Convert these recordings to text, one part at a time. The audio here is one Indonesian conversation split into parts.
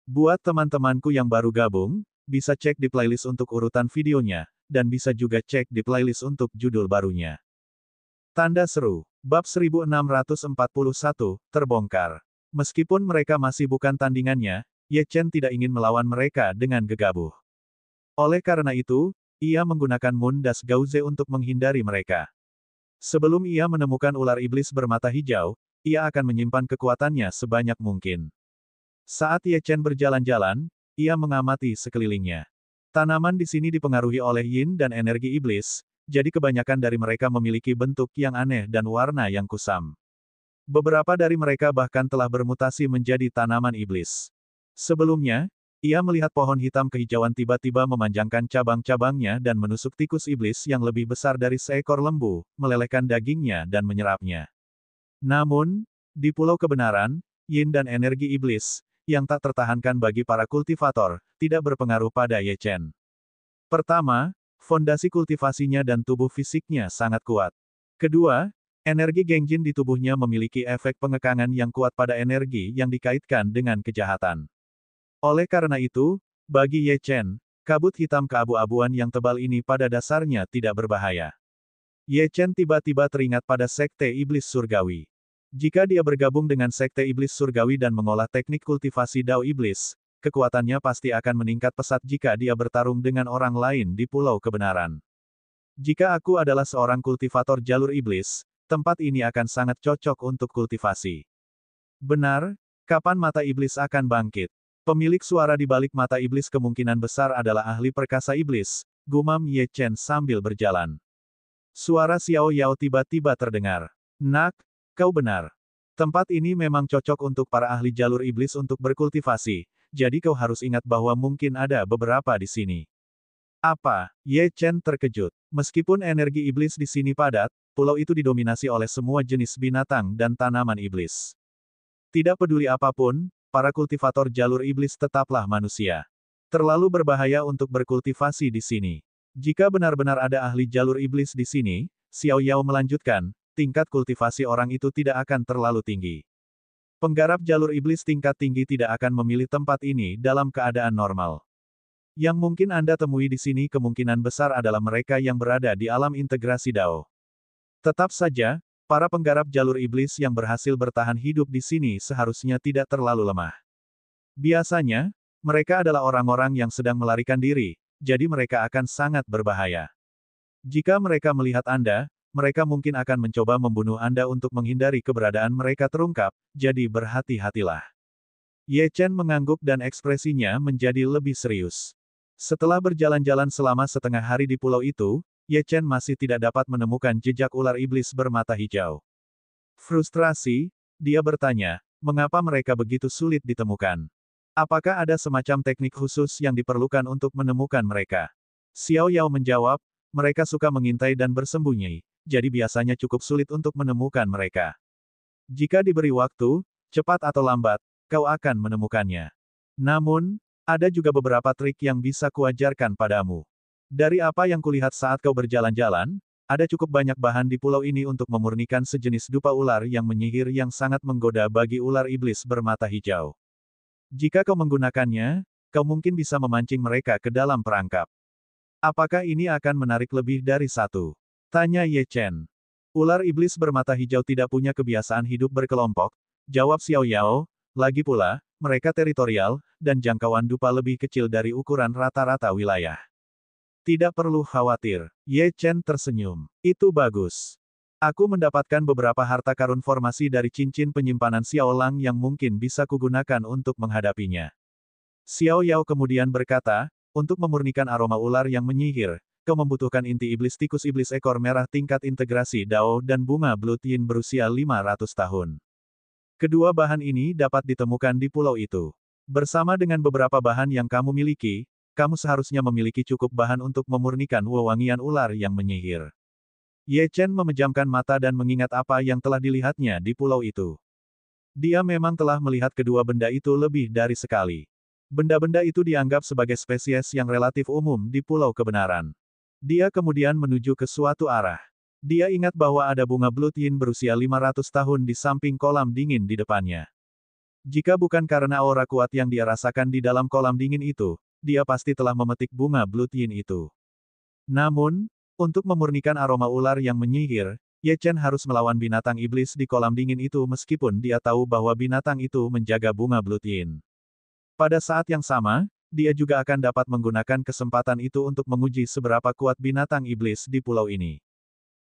Buat teman-temanku yang baru gabung, bisa cek di playlist untuk urutan videonya, dan bisa juga cek di playlist untuk judul barunya. Tanda seru. Bab 1641, terbongkar. Meskipun mereka masih bukan tandingannya, Ye Chen tidak ingin melawan mereka dengan gegabah. Oleh karena itu, ia menggunakan Moon Das Gauze untuk menghindari mereka. Sebelum ia menemukan ular iblis bermata hijau, ia akan menyimpan kekuatannya sebanyak mungkin. Saat Ye Chen berjalan-jalan, ia mengamati sekelilingnya. Tanaman di sini dipengaruhi oleh yin dan energi iblis, jadi kebanyakan dari mereka memiliki bentuk yang aneh dan warna yang kusam. Beberapa dari mereka bahkan telah bermutasi menjadi tanaman iblis. Sebelumnya, ia melihat pohon hitam kehijauan tiba-tiba memanjangkan cabang-cabangnya dan menusuk tikus iblis yang lebih besar dari seekor lembu, melelehkan dagingnya dan menyerapnya. Namun, di Pulau Kebenaran, yin dan energi iblis, yang tak tertahankan bagi para kultivator, tidak berpengaruh pada Ye Chen. Pertama, fondasi kultivasinya dan tubuh fisiknya sangat kuat. Kedua, energi Gengjin di tubuhnya memiliki efek pengekangan yang kuat pada energi yang dikaitkan dengan kejahatan. Oleh karena itu, bagi Ye Chen, kabut hitam keabu-abuan yang tebal ini pada dasarnya tidak berbahaya. Ye Chen tiba-tiba teringat pada Sekte Iblis Surgawi. Jika dia bergabung dengan Sekte Iblis Surgawi dan mengolah teknik kultivasi Dao Iblis, kekuatannya pasti akan meningkat pesat jika dia bertarung dengan orang lain di Pulau Kebenaran. Jika aku adalah seorang kultivator jalur iblis, tempat ini akan sangat cocok untuk kultivasi. Benar, kapan mata iblis akan bangkit? Pemilik suara di balik mata iblis kemungkinan besar adalah ahli perkasa iblis, gumam Ye Chen sambil berjalan. Suara Xiao Yao tiba-tiba terdengar. Nak, kau benar. Tempat ini memang cocok untuk para ahli jalur iblis untuk berkultivasi, jadi kau harus ingat bahwa mungkin ada beberapa di sini. Apa? Ye Chen terkejut. Meskipun energi iblis di sini padat, pulau itu didominasi oleh semua jenis binatang dan tanaman iblis. Tidak peduli apapun, para kultivator jalur iblis tetaplah manusia. Terlalu berbahaya untuk berkultivasi di sini. Jika benar-benar ada ahli jalur iblis di sini, Xiao Yao melanjutkan, tingkat kultivasi orang itu tidak akan terlalu tinggi. Penggarap jalur iblis tingkat tinggi tidak akan memilih tempat ini dalam keadaan normal. Yang mungkin Anda temui di sini kemungkinan besar adalah mereka yang berada di alam integrasi Dao. Tetap saja, para penggarap jalur iblis yang berhasil bertahan hidup di sini seharusnya tidak terlalu lemah. Biasanya, mereka adalah orang-orang yang sedang melarikan diri, jadi mereka akan sangat berbahaya. Jika mereka melihat Anda, mereka mungkin akan mencoba membunuh Anda untuk menghindari keberadaan mereka terungkap, jadi berhati-hatilah. Ye Chen mengangguk dan ekspresinya menjadi lebih serius. Setelah berjalan-jalan selama setengah hari di pulau itu, Ye Chen masih tidak dapat menemukan jejak ular iblis bermata hijau. Frustrasi, dia bertanya, mengapa mereka begitu sulit ditemukan? Apakah ada semacam teknik khusus yang diperlukan untuk menemukan mereka? Xiao Yao menjawab, mereka suka mengintai dan bersembunyi, jadi biasanya cukup sulit untuk menemukan mereka. Jika diberi waktu, cepat atau lambat, kau akan menemukannya. Namun, ada juga beberapa trik yang bisa kuajarkan padamu. Dari apa yang kulihat saat kau berjalan-jalan, ada cukup banyak bahan di pulau ini untuk memurnikan sejenis dupa ular yang menyihir yang sangat menggoda bagi ular iblis bermata hijau. Jika kau menggunakannya, kau mungkin bisa memancing mereka ke dalam perangkap. Apakah ini akan menarik lebih dari satu? Tanya Ye Chen. Ular iblis bermata hijau tidak punya kebiasaan hidup berkelompok, jawab Xiao Yao, lagi pula, mereka teritorial, dan jangkauan dupa lebih kecil dari ukuran rata-rata wilayah. Tidak perlu khawatir, Ye Chen tersenyum. Itu bagus. Aku mendapatkan beberapa harta karun formasi dari cincin penyimpanan Xiao Lang yang mungkin bisa kugunakan untuk menghadapinya. Xiao Yao kemudian berkata, untuk memurnikan aroma ular yang menyihir, kau membutuhkan inti iblis tikus iblis ekor merah tingkat integrasi Dao dan bunga Blood Yin berusia 500 tahun. Kedua bahan ini dapat ditemukan di pulau itu. Bersama dengan beberapa bahan yang kamu miliki, kamu seharusnya memiliki cukup bahan untuk memurnikan wewangian ular yang menyihir. Ye Chen memejamkan mata dan mengingat apa yang telah dilihatnya di pulau itu. Dia memang telah melihat kedua benda itu lebih dari sekali. Benda-benda itu dianggap sebagai spesies yang relatif umum di Pulau Kebenaran. Dia kemudian menuju ke suatu arah. Dia ingat bahwa ada bunga Blood Yin berusia 500 tahun di samping kolam dingin di depannya. Jika bukan karena aura kuat yang dia rasakan di dalam kolam dingin itu, dia pasti telah memetik bunga Blood Yin itu. Namun, untuk memurnikan aroma ular yang menyihir, Ye Chen harus melawan binatang iblis di kolam dingin itu meskipun dia tahu bahwa binatang itu menjaga bunga Blood Yin. Pada saat yang sama, dia juga akan dapat menggunakan kesempatan itu untuk menguji seberapa kuat binatang iblis di pulau ini.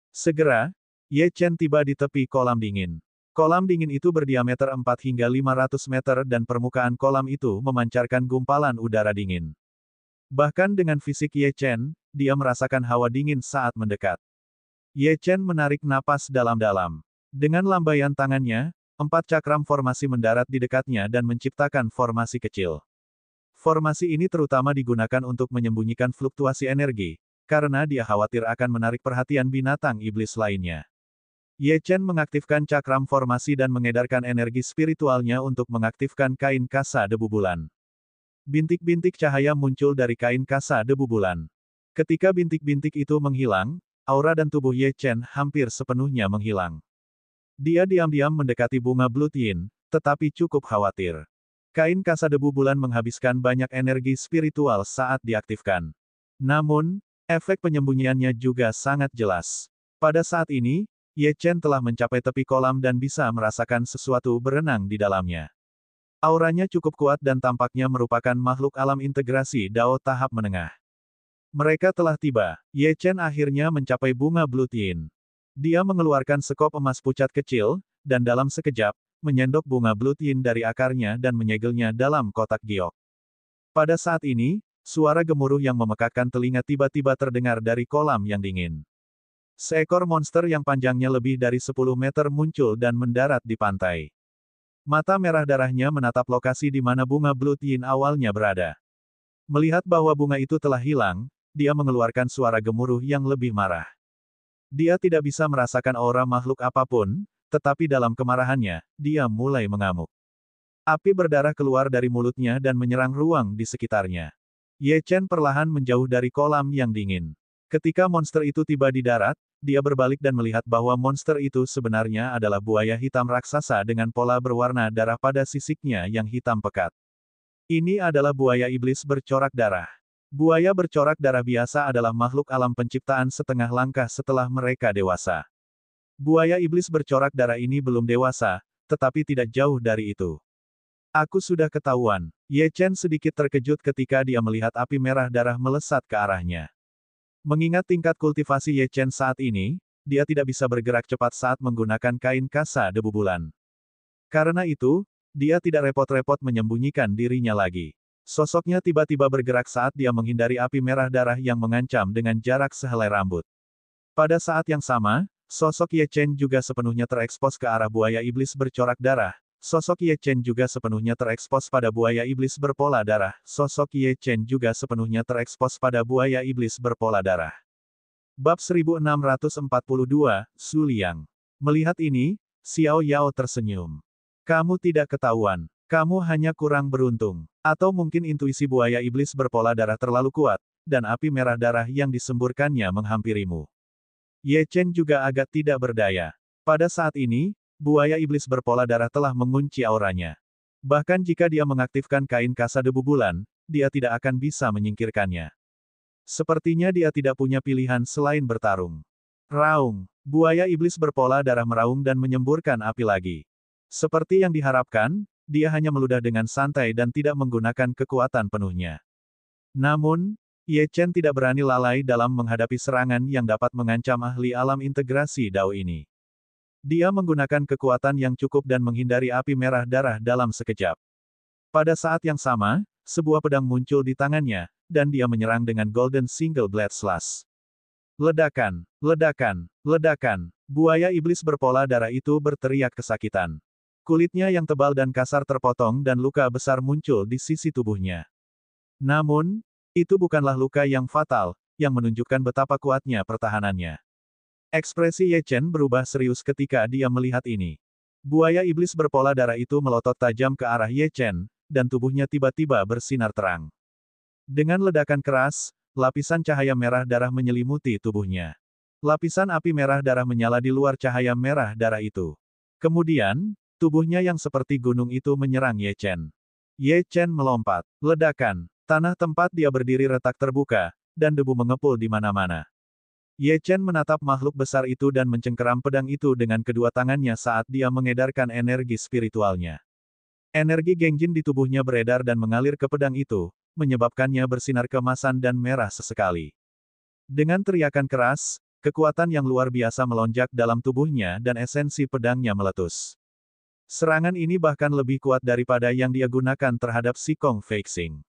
Segera, Ye Chen tiba di tepi kolam dingin. Kolam dingin itu berdiameter 4 hingga 500 meter dan permukaan kolam itu memancarkan gumpalan udara dingin. Bahkan dengan fisik Ye Chen, dia merasakan hawa dingin saat mendekat. Ye Chen menarik napas dalam-dalam. Dengan lambaian tangannya, 4 cakram formasi mendarat di dekatnya dan menciptakan formasi kecil. Formasi ini terutama digunakan untuk menyembunyikan fluktuasi energi, karena dia khawatir akan menarik perhatian binatang iblis lainnya. Ye Chen mengaktifkan cakram formasi dan mengedarkan energi spiritualnya untuk mengaktifkan kain kasa debu bulan. Bintik-bintik cahaya muncul dari kain kasa debu bulan. Ketika bintik-bintik itu menghilang, aura dan tubuh Ye Chen hampir sepenuhnya menghilang. Dia diam-diam mendekati bunga Blood Yin, tetapi cukup khawatir. Kain kasa debu bulan menghabiskan banyak energi spiritual saat diaktifkan. Namun, efek penyembunyiannya juga sangat jelas. Pada saat ini, Ye Chen telah mencapai tepi kolam dan bisa merasakan sesuatu berenang di dalamnya. Auranya cukup kuat dan tampaknya merupakan makhluk alam integrasi Dao tahap menengah. Mereka telah tiba. Ye Chen akhirnya mencapai bunga Blood Yin. Dia mengeluarkan sekop emas pucat kecil, dan dalam sekejap, menyendok bunga Blood Yin dari akarnya dan menyegelnya dalam kotak giok. Pada saat ini, suara gemuruh yang memekakkan telinga tiba-tiba terdengar dari kolam yang dingin. Seekor monster yang panjangnya lebih dari 10 meter muncul dan mendarat di pantai. Mata merah darahnya menatap lokasi di mana bunga Blood Yin awalnya berada. Melihat bahwa bunga itu telah hilang, dia mengeluarkan suara gemuruh yang lebih marah. Dia tidak bisa merasakan aura makhluk apapun, tetapi dalam kemarahannya, dia mulai mengamuk. Api berdarah keluar dari mulutnya dan menyerang ruang di sekitarnya. Ye Chen perlahan menjauh dari kolam yang dingin. Ketika monster itu tiba di darat, dia berbalik dan melihat bahwa monster itu sebenarnya adalah buaya hitam raksasa dengan pola berwarna darah pada sisiknya yang hitam pekat. Ini adalah buaya iblis bercorak darah. Buaya bercorak darah biasa adalah makhluk alam penciptaan setengah langkah setelah mereka dewasa. Buaya iblis bercorak darah ini belum dewasa, tetapi tidak jauh dari itu. Aku sudah ketahuan. Ye Chen sedikit terkejut ketika dia melihat api merah darah melesat ke arahnya. Mengingat tingkat kultivasi Ye Chen saat ini, dia tidak bisa bergerak cepat saat menggunakan kain kasa debu bulan. Karena itu, dia tidak repot-repot menyembunyikan dirinya lagi. Sosoknya tiba-tiba bergerak saat dia menghindari api merah darah yang mengancam dengan jarak sehelai rambut. Pada saat yang sama, sosok Ye Chen juga sepenuhnya terekspos ke arah buaya iblis bercorak darah. Sosok Ye Chen juga sepenuhnya terekspos pada buaya iblis berpola darah. Sosok Ye Chen juga sepenuhnya terekspos pada buaya iblis berpola darah. Bab 1642, Su Liang. Melihat ini, Xiao Yao tersenyum. Kamu tidak ketahuan. Kamu hanya kurang beruntung. Atau mungkin intuisi buaya iblis berpola darah terlalu kuat, dan api merah darah yang disemburkannya menghampirimu. Ye Chen juga agak tidak berdaya. Pada saat ini, buaya iblis berpola darah telah mengunci auranya. Bahkan jika dia mengaktifkan kain kasa debu bulan, dia tidak akan bisa menyingkirkannya. Sepertinya dia tidak punya pilihan selain bertarung. Raung, buaya iblis berpola darah meraung dan menyemburkan api lagi. Seperti yang diharapkan, dia hanya meludah dengan santai dan tidak menggunakan kekuatan penuhnya. Namun, Ye Chen tidak berani lalai dalam menghadapi serangan yang dapat mengancam ahli alam integrasi Dao ini. Dia menggunakan kekuatan yang cukup dan menghindari api merah darah dalam sekejap. Pada saat yang sama, sebuah pedang muncul di tangannya, dan dia menyerang dengan Golden Single Blade Slash. Ledakan, ledakan, ledakan. Buaya iblis berpola darah itu berteriak kesakitan. Kulitnya yang tebal dan kasar terpotong dan luka besar muncul di sisi tubuhnya. Namun, itu bukanlah luka yang fatal, yang menunjukkan betapa kuatnya pertahanannya. Ekspresi Ye Chen berubah serius ketika dia melihat ini. Buaya iblis berpola darah itu melotot tajam ke arah Ye Chen, dan tubuhnya tiba-tiba bersinar terang. Dengan ledakan keras, lapisan cahaya merah darah menyelimuti tubuhnya. Lapisan api merah darah menyala di luar cahaya merah darah itu. Kemudian, Tubuhnya yang seperti gunung itu menyerang Ye Chen. Ye Chen melompat. Ledakan. Tanah tempat dia berdiri retak terbuka, dan debu mengepul di mana-mana. Ye Chen menatap makhluk besar itu dan mencengkeram pedang itu dengan kedua tangannya saat dia mengedarkan energi spiritualnya. Energi Gengjin di tubuhnya beredar dan mengalir ke pedang itu, menyebabkannya bersinar keemasan dan merah sesekali. Dengan teriakan keras, kekuatan yang luar biasa melonjak dalam tubuhnya dan esensi pedangnya meletus. Serangan ini bahkan lebih kuat daripada yang dia gunakan terhadap si Kong Feixing.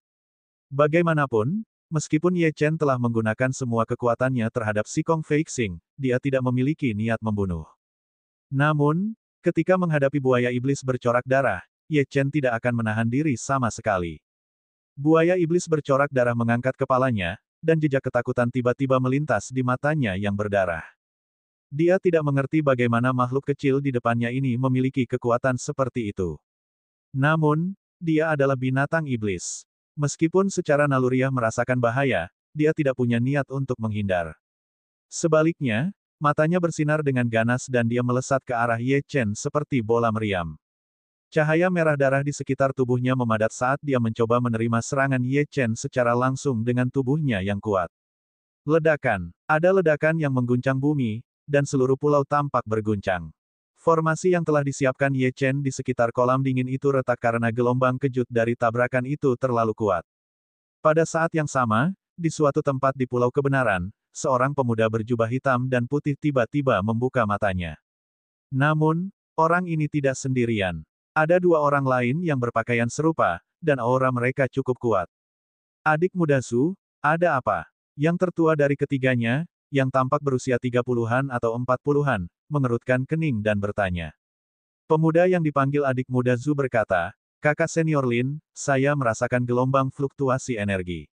Bagaimanapun, meskipun Ye Chen telah menggunakan semua kekuatannya terhadap si Kong Feixing, dia tidak memiliki niat membunuh. Namun, ketika menghadapi buaya iblis bercorak darah, Ye Chen tidak akan menahan diri sama sekali. Buaya iblis bercorak darah mengangkat kepalanya, dan jejak ketakutan tiba-tiba melintas di matanya yang berdarah. Dia tidak mengerti bagaimana makhluk kecil di depannya ini memiliki kekuatan seperti itu. Namun, dia adalah binatang iblis. Meskipun secara naluriah merasakan bahaya, dia tidak punya niat untuk menghindar. Sebaliknya, matanya bersinar dengan ganas dan dia melesat ke arah Ye Chen seperti bola meriam. Cahaya merah darah di sekitar tubuhnya memadat saat dia mencoba menerima serangan Ye Chen secara langsung dengan tubuhnya yang kuat. Ledakan. Ada ledakan yang mengguncang bumi, dan seluruh pulau tampak berguncang. Formasi yang telah disiapkan Ye Chen di sekitar kolam dingin itu retak karena gelombang kejut dari tabrakan itu terlalu kuat. Pada saat yang sama, di suatu tempat di Pulau Kebenaran, seorang pemuda berjubah hitam dan putih tiba-tiba membuka matanya. Namun, orang ini tidak sendirian. Ada dua orang lain yang berpakaian serupa, dan aura mereka cukup kuat. Adik muda Su, ada apa? Yang tertua dari ketiganya, yang tampak berusia 30-an atau 40-an, mengerutkan kening dan bertanya. Pemuda yang dipanggil adik muda Zhu berkata, "Kakak senior Lin, saya merasakan gelombang fluktuasi energi.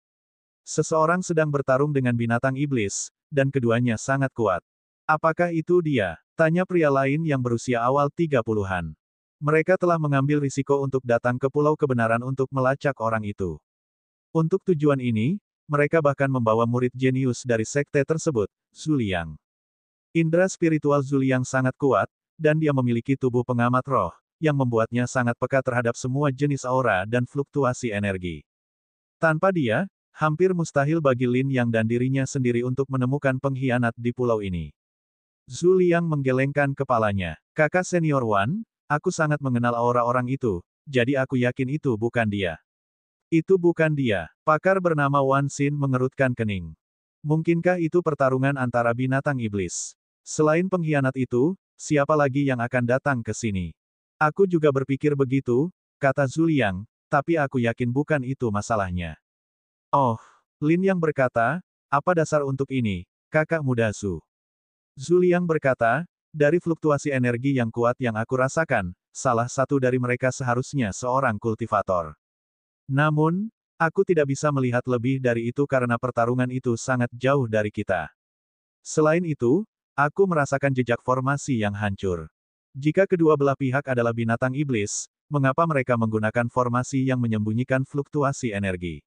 Seseorang sedang bertarung dengan binatang iblis, dan keduanya sangat kuat." "Apakah itu dia?" tanya pria lain yang berusia awal 30-an. Mereka telah mengambil risiko untuk datang ke Pulau Kebenaran untuk melacak orang itu. Untuk tujuan ini, mereka bahkan membawa murid jenius dari sekte tersebut, Zhu Liang. Indra spiritual Zhu Liang sangat kuat, dan dia memiliki tubuh pengamat roh, yang membuatnya sangat peka terhadap semua jenis aura dan fluktuasi energi. Tanpa dia, hampir mustahil bagi Lin Yang dan dirinya sendiri untuk menemukan pengkhianat di pulau ini. Zhu Liang menggelengkan kepalanya. "Kakak senior Wan, aku sangat mengenal aura orang itu, jadi aku yakin itu bukan dia." "Itu bukan dia." Pakar bernama Wan Xin mengerutkan kening. "Mungkinkah itu pertarungan antara binatang iblis? Selain pengkhianat itu, siapa lagi yang akan datang ke sini?" "Aku juga berpikir begitu," kata Zhu Liang, "tapi aku yakin bukan itu masalahnya." "Oh," Lin Yang berkata, "apa dasar untuk ini, kakak muda Zhu?" Zhu Liang berkata, "Dari fluktuasi energi yang kuat yang aku rasakan, salah satu dari mereka seharusnya seorang kultivator. Namun, aku tidak bisa melihat lebih dari itu karena pertarungan itu sangat jauh dari kita. Selain itu, aku merasakan jejak formasi yang hancur. Jika kedua belah pihak adalah binatang iblis, mengapa mereka menggunakan formasi yang menyembunyikan fluktuasi energi?"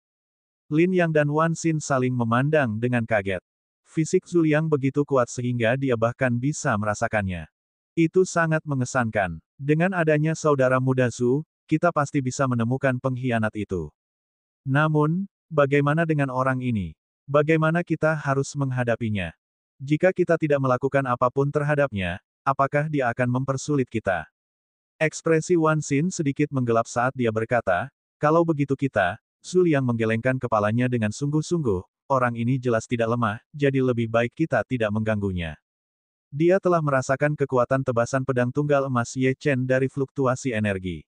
Lin Yang dan Wan Xin saling memandang dengan kaget. Fisik Zhu Liang begitu kuat sehingga dia bahkan bisa merasakannya. Itu sangat mengesankan. Dengan adanya saudara muda Zhu, kita pasti bisa menemukan pengkhianat itu. Namun, bagaimana dengan orang ini? Bagaimana kita harus menghadapinya? Jika kita tidak melakukan apapun terhadapnya, apakah dia akan mempersulit kita? Ekspresi Wan Xin sedikit menggelap saat dia berkata, "Kalau begitu kita," Zhu Liang menggelengkan kepalanya dengan sungguh-sungguh, "orang ini jelas tidak lemah, jadi lebih baik kita tidak mengganggunya." Dia telah merasakan kekuatan tebasan pedang tunggal emas Ye Chen dari fluktuasi energi.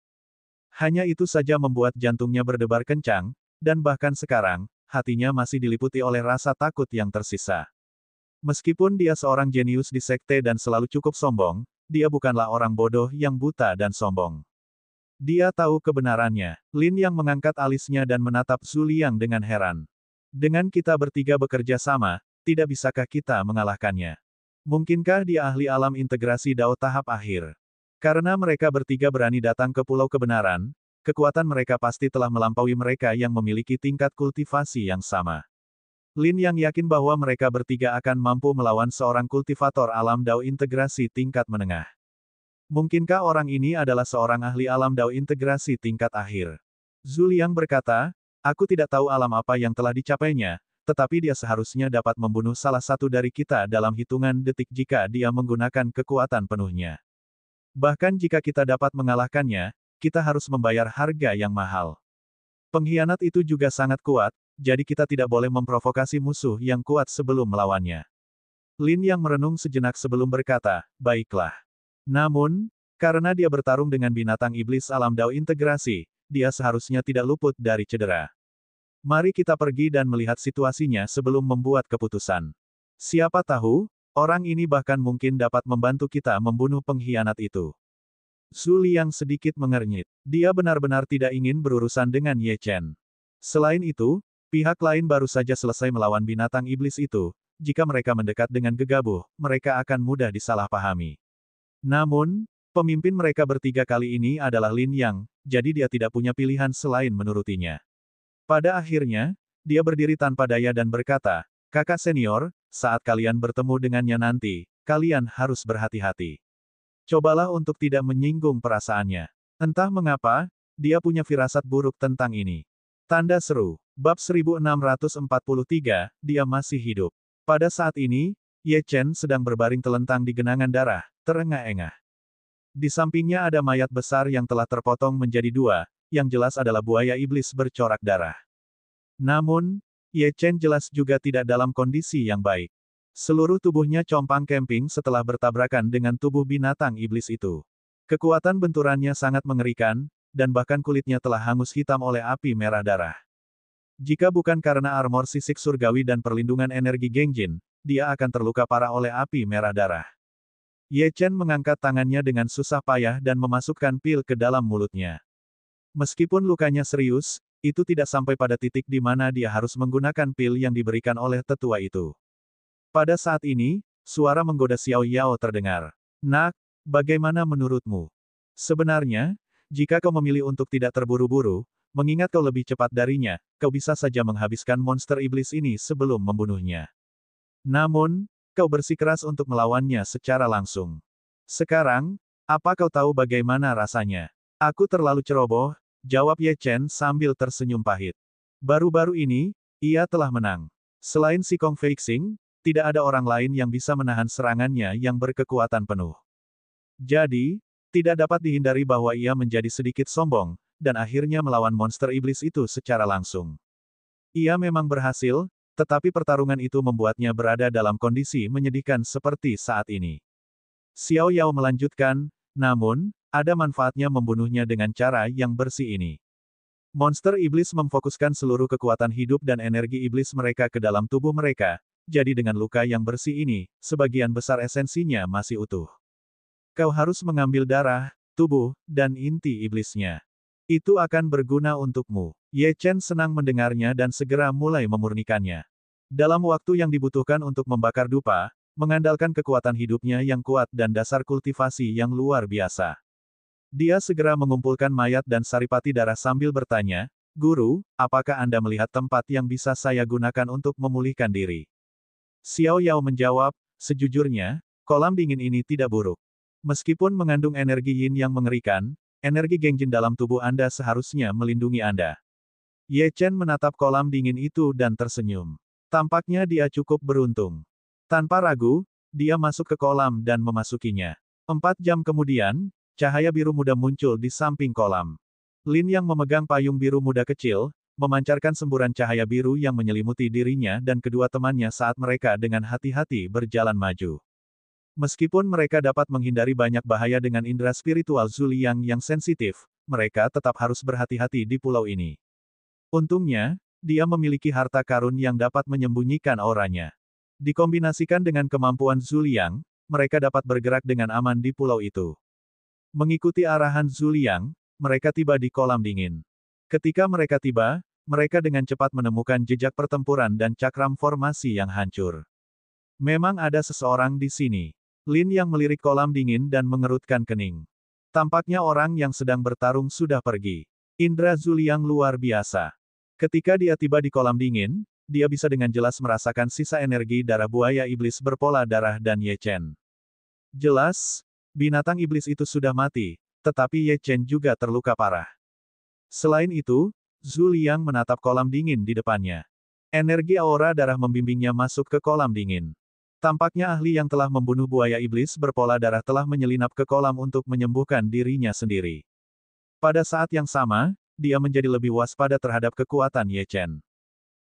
Hanya itu saja membuat jantungnya berdebar kencang, dan bahkan sekarang, hatinya masih diliputi oleh rasa takut yang tersisa. Meskipun dia seorang jenius di sekte dan selalu cukup sombong, dia bukanlah orang bodoh yang buta dan sombong. Dia tahu kebenarannya. Lin Yang mengangkat alisnya dan menatap Zhu Liang dengan heran. "Dengan kita bertiga bekerja sama, tidak bisakah kita mengalahkannya? Mungkinkah dia ahli alam integrasi Dao tahap akhir? Karena mereka bertiga berani datang ke Pulau Kebenaran, kekuatan mereka pasti telah melampaui mereka yang memiliki tingkat kultivasi yang sama." Lin Yang yakin bahwa mereka bertiga akan mampu melawan seorang kultivator alam Dao integrasi tingkat menengah. Mungkinkah orang ini adalah seorang ahli alam dao integrasi tingkat akhir? Zhu Liang berkata, aku tidak tahu alam apa yang telah dicapainya, tetapi dia seharusnya dapat membunuh salah satu dari kita dalam hitungan detik jika dia menggunakan kekuatan penuhnya. Bahkan jika kita dapat mengalahkannya, kita harus membayar harga yang mahal. Pengkhianat itu juga sangat kuat, jadi kita tidak boleh memprovokasi musuh yang kuat sebelum melawannya. Lin yang merenung sejenak sebelum berkata, baiklah. Namun, karena dia bertarung dengan binatang iblis alam dao integrasi, dia seharusnya tidak luput dari cedera. Mari kita pergi dan melihat situasinya sebelum membuat keputusan. Siapa tahu, orang ini bahkan mungkin dapat membantu kita membunuh pengkhianat itu. Zhu Liang sedikit mengernyit. Dia benar-benar tidak ingin berurusan dengan Ye Chen. Selain itu, pihak lain baru saja selesai melawan binatang iblis itu. Jika mereka mendekat dengan gegabah, mereka akan mudah disalahpahami. Namun, pemimpin mereka bertiga kali ini adalah Lin Yang, jadi dia tidak punya pilihan selain menurutinya. Pada akhirnya, dia berdiri tanpa daya dan berkata, kakak senior, saat kalian bertemu dengannya nanti, kalian harus berhati-hati. Cobalah untuk tidak menyinggung perasaannya. Entah mengapa, dia punya firasat buruk tentang ini. Tanda seru. Bab 1643, dia masih hidup. Pada saat ini, Ye Chen sedang berbaring telentang di genangan darah, terengah-engah. Di sampingnya ada mayat besar yang telah terpotong menjadi dua, yang jelas adalah buaya iblis bercorak darah. Namun, Ye Chen jelas juga tidak dalam kondisi yang baik. Seluruh tubuhnya compang-camping setelah bertabrakan dengan tubuh binatang iblis itu. Kekuatan benturannya sangat mengerikan, dan bahkan kulitnya telah hangus hitam oleh api merah darah. Jika bukan karena armor sisik surgawi dan perlindungan energi Gengjin, dia akan terluka parah oleh api merah darah. Ye Chen mengangkat tangannya dengan susah payah dan memasukkan pil ke dalam mulutnya. Meskipun lukanya serius, itu tidak sampai pada titik di mana dia harus menggunakan pil yang diberikan oleh tetua itu. Pada saat ini, suara menggoda Xiao Yao terdengar. Nak, bagaimana menurutmu? Sebenarnya, jika kau memilih untuk tidak terburu-buru, mengingat kau lebih cepat darinya, kau bisa saja menghabiskan monster iblis ini sebelum membunuhnya. Namun, kau bersikeras untuk melawannya secara langsung. Sekarang, apa kau tahu bagaimana rasanya? Aku terlalu ceroboh, jawab Ye Chen sambil tersenyum pahit. Baru-baru ini, ia telah menang. Selain si Kong Feixing, tidak ada orang lain yang bisa menahan serangannya yang berkekuatan penuh. Jadi, tidak dapat dihindari bahwa ia menjadi sedikit sombong, dan akhirnya melawan monster iblis itu secara langsung. Ia memang berhasil, tetapi pertarungan itu membuatnya berada dalam kondisi menyedihkan seperti saat ini. Xiao Yao melanjutkan, namun, ada manfaatnya membunuhnya dengan cara yang bersih ini. Monster iblis memfokuskan seluruh kekuatan hidup dan energi iblis mereka ke dalam tubuh mereka, jadi dengan luka yang bersih ini, sebagian besar esensinya masih utuh. Kau harus mengambil darah, tubuh, dan inti iblisnya. Itu akan berguna untukmu. Ye Chen senang mendengarnya dan segera mulai memurnikannya. Dalam waktu yang dibutuhkan untuk membakar dupa, mengandalkan kekuatan hidupnya yang kuat dan dasar kultivasi yang luar biasa. Dia segera mengumpulkan mayat dan saripati darah sambil bertanya, Guru, apakah Anda melihat tempat yang bisa saya gunakan untuk memulihkan diri? Xiao Yao menjawab, sejujurnya, kolam dingin ini tidak buruk. Meskipun mengandung energi yin yang mengerikan, energi Gengjin dalam tubuh Anda seharusnya melindungi Anda. Ye Chen menatap kolam dingin itu dan tersenyum. Tampaknya dia cukup beruntung. Tanpa ragu, dia masuk ke kolam dan memasukinya. 4 jam kemudian, cahaya biru muda muncul di samping kolam. Lin yang memegang payung biru muda kecil, memancarkan semburan cahaya biru yang menyelimuti dirinya dan kedua temannya saat mereka dengan hati-hati berjalan maju. Meskipun mereka dapat menghindari banyak bahaya dengan indera spiritual Zhu Liang yang sensitif, mereka tetap harus berhati-hati di pulau ini. Untungnya, dia memiliki harta karun yang dapat menyembunyikan auranya. Dikombinasikan dengan kemampuan Zhu Liang, mereka dapat bergerak dengan aman di pulau itu. Mengikuti arahan Zhu Liang, mereka tiba di kolam dingin. Ketika mereka tiba, mereka dengan cepat menemukan jejak pertempuran dan cakram formasi yang hancur. Memang ada seseorang di sini. Lin yang melirik kolam dingin dan mengerutkan kening. Tampaknya orang yang sedang bertarung sudah pergi. Indra Zhu Liang luar biasa. Ketika dia tiba di kolam dingin, dia bisa dengan jelas merasakan sisa energi darah buaya iblis berpola darah dan Ye Chen. Jelas, Binatang iblis itu sudah mati, tetapi Ye Chen juga terluka parah. Selain itu, Zhu Liang menatap kolam dingin di depannya. Energi aura darah membimbingnya masuk ke kolam dingin. Tampaknya ahli yang telah membunuh buaya iblis berpola darah telah menyelinap ke kolam untuk menyembuhkan dirinya sendiri. Pada saat yang sama, dia menjadi lebih waspada terhadap kekuatan Ye Chen.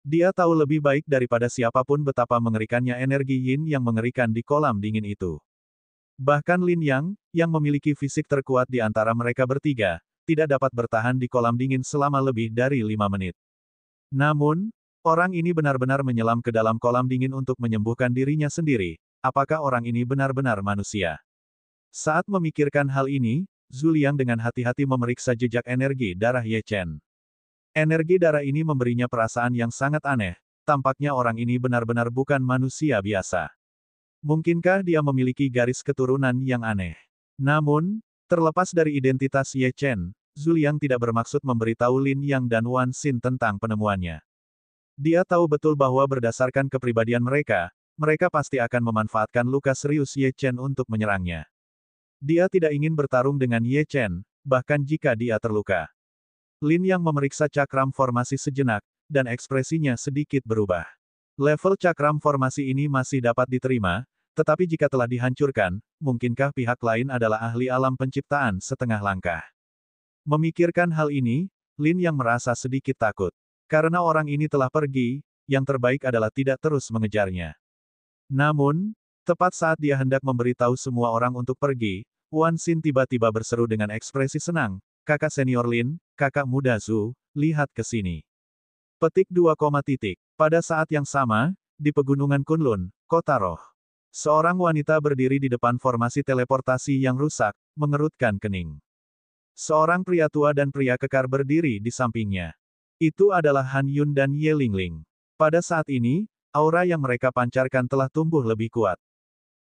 Dia tahu lebih baik daripada siapapun betapa mengerikannya energi yin yang mengerikan di kolam dingin itu. Bahkan Lin yang memiliki fisik terkuat di antara mereka bertiga, tidak dapat bertahan di kolam dingin selama lebih dari 5 menit. Namun, orang ini benar-benar menyelam ke dalam kolam dingin untuk menyembuhkan dirinya sendiri. Apakah orang ini benar-benar manusia? Saat memikirkan hal ini, Zhu Liang dengan hati-hati memeriksa jejak energi darah Ye Chen. Energi darah ini memberinya perasaan yang sangat aneh. Tampaknya orang ini benar-benar bukan manusia biasa. Mungkinkah dia memiliki garis keturunan yang aneh? Namun, terlepas dari identitas Ye Chen, Zhu Liang tidak bermaksud memberitahu Lin Yang dan Wan Xin tentang penemuannya. Dia tahu betul bahwa berdasarkan kepribadian mereka, mereka pasti akan memanfaatkan luka serius Ye Chen untuk menyerangnya. Dia tidak ingin bertarung dengan Ye Chen, bahkan jika dia terluka. Lin Yang memeriksa cakram formasi sejenak, dan ekspresinya sedikit berubah. Level cakram formasi ini masih dapat diterima, tetapi jika telah dihancurkan, mungkinkah pihak lain adalah ahli alam penciptaan setengah langkah? Memikirkan hal ini, Lin Yang merasa sedikit takut. Karena orang ini telah pergi, yang terbaik adalah tidak terus mengejarnya. Namun, tepat saat dia hendak memberitahu semua orang untuk pergi, Wan Xin tiba-tiba berseru dengan ekspresi senang, "Kakak senior Lin, kakak muda Zhu, lihat ke sini." Petik 2, Pada saat yang sama, di pegunungan Kunlun, Kota Roh. Seorang wanita berdiri di depan formasi teleportasi yang rusak, mengerutkan kening. Seorang pria tua dan pria kekar berdiri di sampingnya. Itu adalah Han Yun dan Ye Lingling. Pada saat ini, aura yang mereka pancarkan telah tumbuh lebih kuat.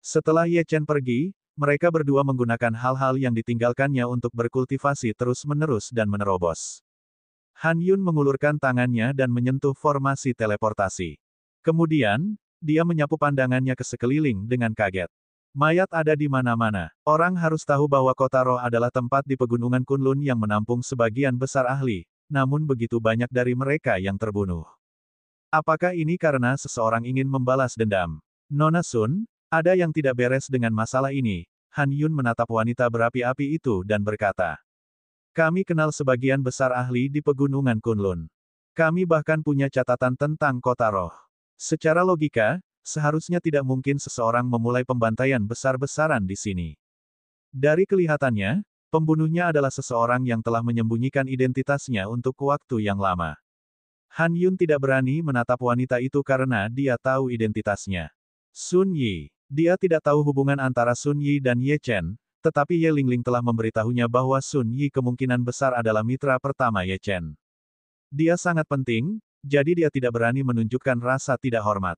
Setelah Ye Chen pergi, mereka berdua menggunakan hal-hal yang ditinggalkannya untuk berkultivasi terus-menerus dan menerobos. Han Yun mengulurkan tangannya dan menyentuh formasi teleportasi. Kemudian, dia menyapu pandangannya ke sekeliling dengan kaget. Mayat ada di mana-mana. Orang harus tahu bahwa Kota Roh adalah tempat di pegunungan Kunlun yang menampung sebagian besar ahli, namun begitu banyak dari mereka yang terbunuh. Apakah ini karena seseorang ingin membalas dendam? Nona Sun, ada yang tidak beres dengan masalah ini. Han Yun menatap wanita berapi-api itu dan berkata, "Kami kenal sebagian besar ahli di pegunungan Kunlun. Kami bahkan punya catatan tentang Kota Roh. Secara logika, seharusnya tidak mungkin seseorang memulai pembantaian besar-besaran di sini. Dari kelihatannya, pembunuhnya adalah seseorang yang telah menyembunyikan identitasnya untuk waktu yang lama." Han Yun tidak berani menatap wanita itu karena dia tahu identitasnya. Sun Yi. Dia tidak tahu hubungan antara Sun Yi dan Ye Chen, tetapi Ye Lingling telah memberitahunya bahwa Sun Yi kemungkinan besar adalah mitra pertama Ye Chen. Dia sangat penting, jadi dia tidak berani menunjukkan rasa tidak hormat.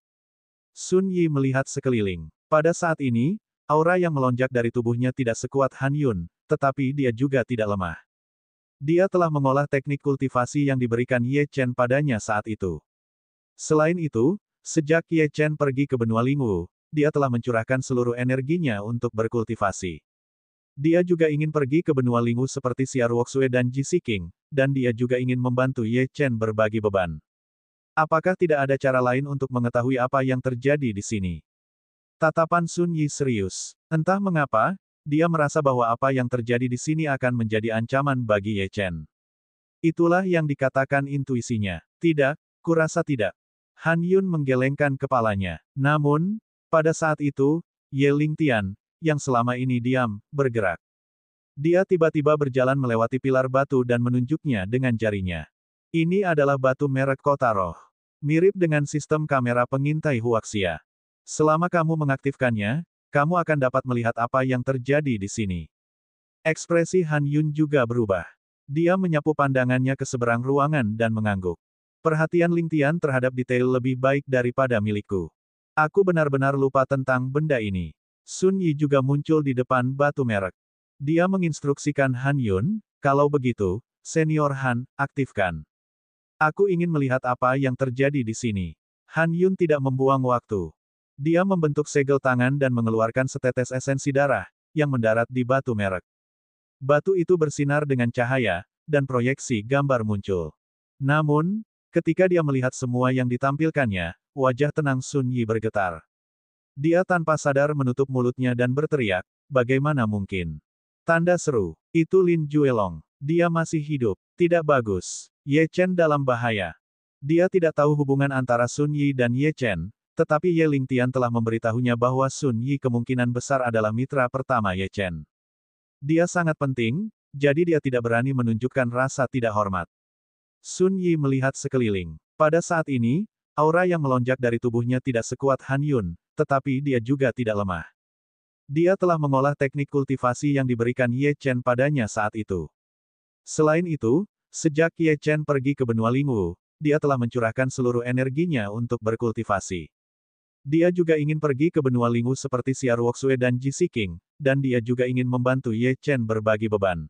Sun Yi melihat sekeliling. Pada saat ini, aura yang melonjak dari tubuhnya tidak sekuat Han Yun, tetapi dia juga tidak lemah. Dia telah mengolah teknik kultivasi yang diberikan Ye Chen padanya saat itu. Selain itu, sejak Ye Chen pergi ke benua Lingwu, dia telah mencurahkan seluruh energinya untuk berkultivasi. Dia juga ingin pergi ke benua Lingwu seperti Xiao Ruoxue dan Ji Siqing, dan dia juga ingin membantu Ye Chen berbagi beban. Apakah tidak ada cara lain untuk mengetahui apa yang terjadi di sini? Tatapan Sun Yi serius. Entah mengapa, dia merasa bahwa apa yang terjadi di sini akan menjadi ancaman bagi Ye Chen. Itulah yang dikatakan intuisinya. Tidak, kurasa tidak. Han Yun menggelengkan kepalanya. Namun, pada saat itu, Ye Lingtian, yang selama ini diam, bergerak. Dia tiba-tiba berjalan melewati pilar batu dan menunjuknya dengan jarinya. Ini adalah batu merek Kota Roh. Mirip dengan sistem kamera pengintai Huaxia. Selama kamu mengaktifkannya, kamu akan dapat melihat apa yang terjadi di sini. Ekspresi Han Yun juga berubah. Dia menyapu pandangannya ke seberang ruangan dan mengangguk. Perhatian Lingtian terhadap detail lebih baik daripada milikku. Aku benar-benar lupa tentang benda ini. Sun Yi juga muncul di depan batu merek. Dia menginstruksikan Han Yun, kalau begitu, Senior Han, aktifkan. Aku ingin melihat apa yang terjadi di sini. Han Yun tidak membuang waktu. Dia membentuk segel tangan dan mengeluarkan setetes esensi darah, yang mendarat di batu merek. Batu itu bersinar dengan cahaya, dan proyeksi gambar muncul. Namun, ketika dia melihat semua yang ditampilkannya, wajah tenang Sun Yi bergetar. Dia tanpa sadar menutup mulutnya dan berteriak, bagaimana mungkin? Tanda seru. Itu Lin Juelong. Dia masih hidup. Tidak bagus. Ye Chen dalam bahaya. Dia tidak tahu hubungan antara Sun Yi dan Ye Chen, tetapi Ye Lingtian telah memberitahunya bahwa Sun Yi kemungkinan besar adalah mitra pertama Ye Chen. Dia sangat penting, jadi dia tidak berani menunjukkan rasa tidak hormat. Sun Yi melihat sekeliling. Pada saat ini, aura yang melonjak dari tubuhnya tidak sekuat Han Yun, tetapi dia juga tidak lemah. Dia telah mengolah teknik kultivasi yang diberikan Ye Chen padanya saat itu. Selain itu, sejak Ye Chen pergi ke benua Lingwu, dia telah mencurahkan seluruh energinya untuk berkultivasi. Dia juga ingin pergi ke benua Lingwu seperti Xiao Ruoxue dan Ji Siqing, dan dia juga ingin membantu Ye Chen berbagi beban.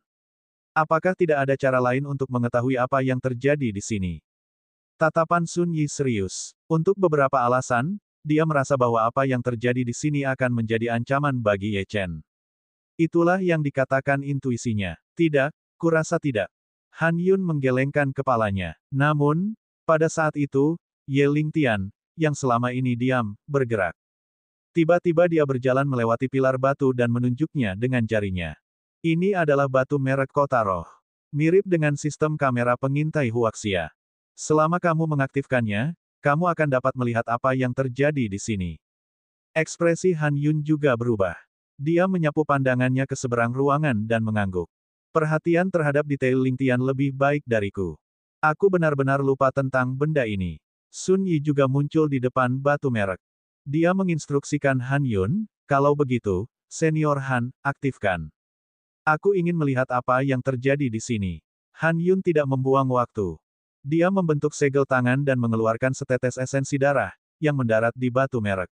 Apakah tidak ada cara lain untuk mengetahui apa yang terjadi di sini? Tatapan Sun Yi serius. Untuk beberapa alasan, dia merasa bahwa apa yang terjadi di sini akan menjadi ancaman bagi Ye Chen. Itulah yang dikatakan intuisinya. Tidak, kurasa tidak. Han Yun menggelengkan kepalanya. Namun, pada saat itu, Ye Lingtian, yang selama ini diam, bergerak. Tiba-tiba dia berjalan melewati pilar batu dan menunjuknya dengan jarinya. Ini adalah batu merek Kota Roh. Mirip dengan sistem kamera pengintai Huaxia. Selama kamu mengaktifkannya, kamu akan dapat melihat apa yang terjadi di sini. Ekspresi Han Yun juga berubah. Dia menyapu pandangannya ke seberang ruangan dan mengangguk. Perhatian terhadap detail Lingtian lebih baik dariku. Aku benar-benar lupa tentang benda ini. Sun Yi juga muncul di depan batu merek. Dia menginstruksikan Han Yun, kalau begitu, Senior Han, aktifkan. Aku ingin melihat apa yang terjadi di sini. Han Yun tidak membuang waktu. Dia membentuk segel tangan dan mengeluarkan setetes esensi darah, yang mendarat di batu merek.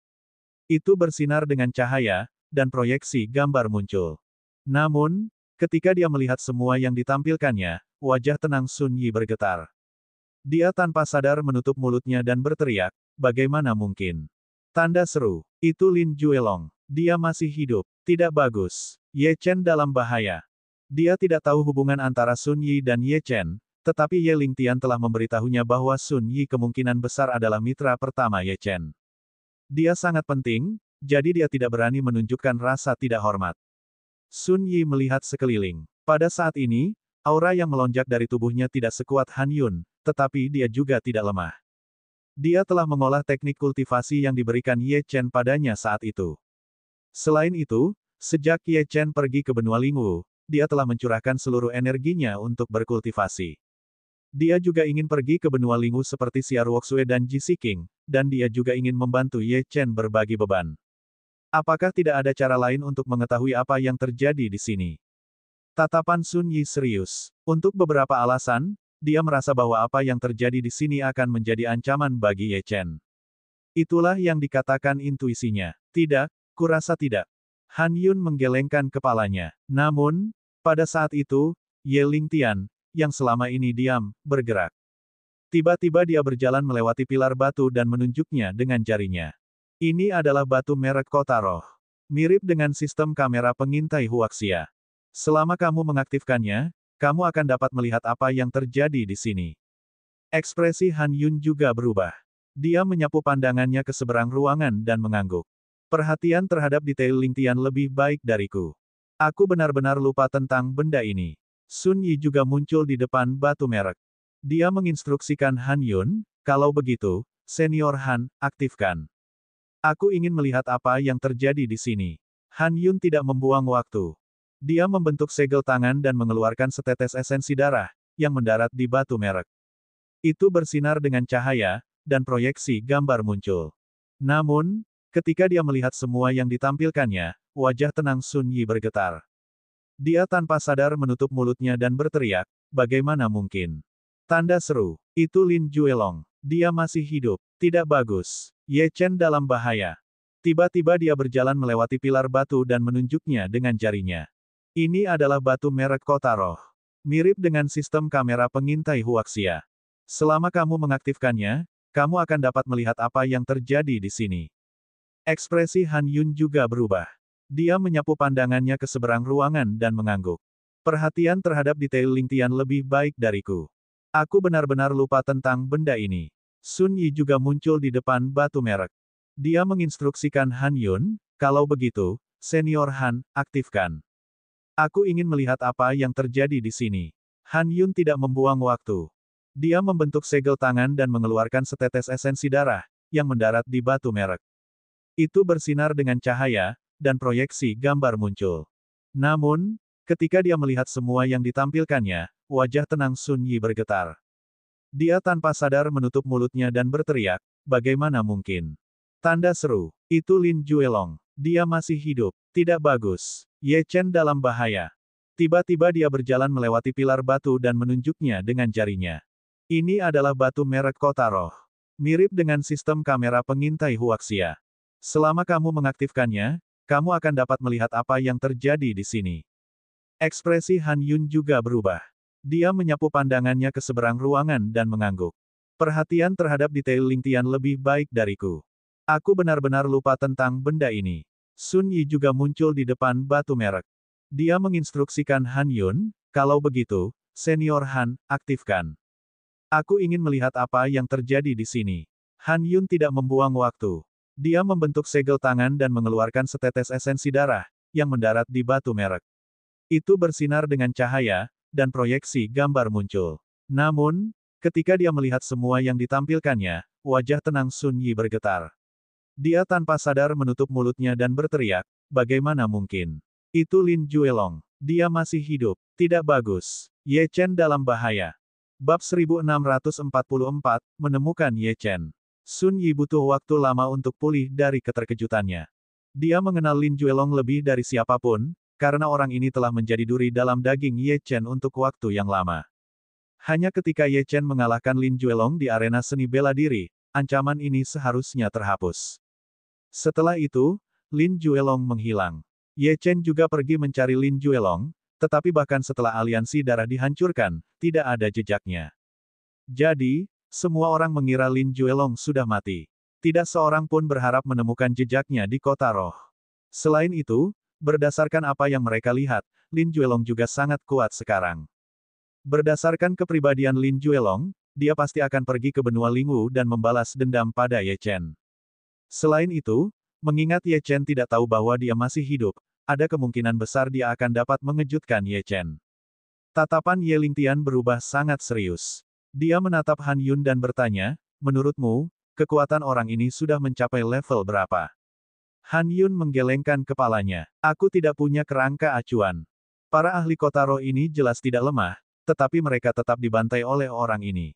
Itu bersinar dengan cahaya, dan proyeksi gambar muncul. Namun, ketika dia melihat semua yang ditampilkannya, wajah tenang Sun Yi bergetar. Dia tanpa sadar menutup mulutnya dan berteriak, bagaimana mungkin? Tanda seru. Itu Lin Juelong. Dia masih hidup. Tidak bagus. Ye Chen dalam bahaya. Dia tidak tahu hubungan antara Sun Yi dan Ye Chen, tetapi Ye Lingtian telah memberitahunya bahwa Sun Yi kemungkinan besar adalah mitra pertama Ye Chen. Dia sangat penting, jadi dia tidak berani menunjukkan rasa tidak hormat. Sun Yi melihat sekeliling. Pada saat ini, aura yang melonjak dari tubuhnya tidak sekuat Han Yun, tetapi dia juga tidak lemah. Dia telah mengolah teknik kultivasi yang diberikan Ye Chen padanya saat itu. Selain itu, sejak Ye Chen pergi ke benua Lingwu, dia telah mencurahkan seluruh energinya untuk berkultivasi. Dia juga ingin pergi ke benua Lingwu seperti Xiao Ruoxue dan Ji Siqing, dan dia juga ingin membantu Ye Chen berbagi beban. Apakah tidak ada cara lain untuk mengetahui apa yang terjadi di sini? Tatapan Sun Yi serius. Untuk beberapa alasan, dia merasa bahwa apa yang terjadi di sini akan menjadi ancaman bagi Ye Chen. Itulah yang dikatakan intuisinya. Tidak, kurasa tidak. Han Yun menggelengkan kepalanya. Namun, pada saat itu, Ye Lingtian, yang selama ini diam, bergerak. Tiba-tiba dia berjalan melewati pilar batu dan menunjuknya dengan jarinya. Ini adalah batu merek Kota Roh. Mirip dengan sistem kamera pengintai Huaxia. Selama kamu mengaktifkannya, kamu akan dapat melihat apa yang terjadi di sini. Ekspresi Han Yun juga berubah. Dia menyapu pandangannya ke seberang ruangan dan mengangguk. Perhatian terhadap detail Lingtian lebih baik dariku. Aku benar-benar lupa tentang benda ini. Sun Yi juga muncul di depan batu merek. Dia menginstruksikan Han Yun, kalau begitu, Senior Han, aktifkan. Aku ingin melihat apa yang terjadi di sini. Han Yun tidak membuang waktu. Dia membentuk segel tangan dan mengeluarkan setetes esensi darah, yang mendarat di batu merek. Itu bersinar dengan cahaya, dan proyeksi gambar muncul. Namun, ketika dia melihat semua yang ditampilkannya, wajah tenang Sun Yi bergetar. Dia tanpa sadar menutup mulutnya dan berteriak, bagaimana mungkin? Tanda seru. Itu Lin Juelong. Dia masih hidup. Tidak bagus. Ye Chen dalam bahaya. Tiba-tiba dia berjalan melewati pilar batu dan menunjuknya dengan jarinya. Ini adalah batu merek Kota Roh. Mirip dengan sistem kamera pengintai Huaxia. Selama kamu mengaktifkannya, kamu akan dapat melihat apa yang terjadi di sini. Ekspresi Han Yun juga berubah. Dia menyapu pandangannya ke seberang ruangan dan mengangguk. Perhatian terhadap detail Ling Tian lebih baik dariku. Aku benar-benar lupa tentang benda ini. Sun Yi juga muncul di depan batu merek. Dia menginstruksikan Han Yun, kalau begitu, Senior Han, aktifkan. Aku ingin melihat apa yang terjadi di sini. Han Yun tidak membuang waktu. Dia membentuk segel tangan dan mengeluarkan setetes esensi darah, yang mendarat di batu merek. Itu bersinar dengan cahaya, dan proyeksi gambar muncul. Namun, ketika dia melihat semua yang ditampilkannya, wajah tenang Sun Yi bergetar. Dia tanpa sadar menutup mulutnya dan berteriak, bagaimana mungkin? Tanda seru. Itu Lin Juelong. Dia masih hidup. Tidak bagus. Ye Chen dalam bahaya. Tiba-tiba dia berjalan melewati pilar batu dan menunjuknya dengan jarinya. Ini adalah batu merek Kota Roh. Mirip dengan sistem kamera pengintai Huaxia. Selama kamu mengaktifkannya, kamu akan dapat melihat apa yang terjadi di sini. Ekspresi Han Yun juga berubah. Dia menyapu pandangannya ke seberang ruangan dan mengangguk. Perhatian terhadap detail Ling Tian lebih baik dariku. Aku benar-benar lupa tentang benda ini. Sun Yi juga muncul di depan batu merek. Dia menginstruksikan Han Yun, kalau begitu, Senior Han, aktifkan. Aku ingin melihat apa yang terjadi di sini. Han Yun tidak membuang waktu. Dia membentuk segel tangan dan mengeluarkan setetes esensi darah, yang mendarat di batu merek. Itu bersinar dengan cahaya, dan proyeksi gambar muncul. Namun, ketika dia melihat semua yang ditampilkannya, wajah tenang Sun Yi bergetar. Dia tanpa sadar menutup mulutnya dan berteriak, bagaimana mungkin? Itu Lin Juelong. Dia masih hidup. Tidak bagus. Ye Chen dalam bahaya. Bab 1644, menemukan Ye Chen. Sun Yi butuh waktu lama untuk pulih dari keterkejutannya. Dia mengenal Lin Juelong lebih dari siapapun, karena orang ini telah menjadi duri dalam daging Ye Chen untuk waktu yang lama. Hanya ketika Ye Chen mengalahkan Lin Juelong di arena seni bela diri, ancaman ini seharusnya terhapus. Setelah itu, Lin Juelong menghilang. Ye Chen juga pergi mencari Lin Juelong, tetapi bahkan setelah aliansi darah dihancurkan, tidak ada jejaknya. Jadi, semua orang mengira Lin Juelong sudah mati. Tidak seorang pun berharap menemukan jejaknya di Kota Roh. Selain itu, berdasarkan apa yang mereka lihat, Lin Juelong juga sangat kuat sekarang. Berdasarkan kepribadian Lin Juelong, dia pasti akan pergi ke benua Lingwu dan membalas dendam pada Ye Chen. Selain itu, mengingat Ye Chen tidak tahu bahwa dia masih hidup, ada kemungkinan besar dia akan dapat mengejutkan Ye Chen. Tatapan Ye Lingtian berubah sangat serius. Dia menatap Han Yun dan bertanya, menurutmu, kekuatan orang ini sudah mencapai level berapa? Han Yun menggelengkan kepalanya. Aku tidak punya kerangka acuan. Para ahli Kota Roh ini jelas tidak lemah, tetapi mereka tetap dibantai oleh orang ini.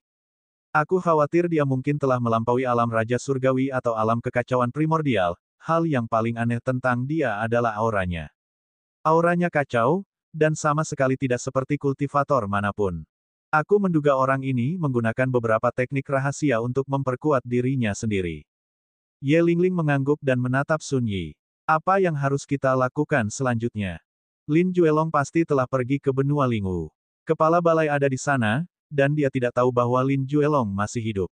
Aku khawatir dia mungkin telah melampaui alam Raja Surgawi atau alam kekacauan primordial. Hal yang paling aneh tentang dia adalah auranya. Auranya kacau, dan sama sekali tidak seperti kultivator manapun. Aku menduga orang ini menggunakan beberapa teknik rahasia untuk memperkuat dirinya sendiri. Ye Lingling mengangguk dan menatap Sun Yi. Apa yang harus kita lakukan selanjutnya? Lin Juelong pasti telah pergi ke benua Lingwu. Kepala balai ada di sana, dan dia tidak tahu bahwa Lin Juelong masih hidup.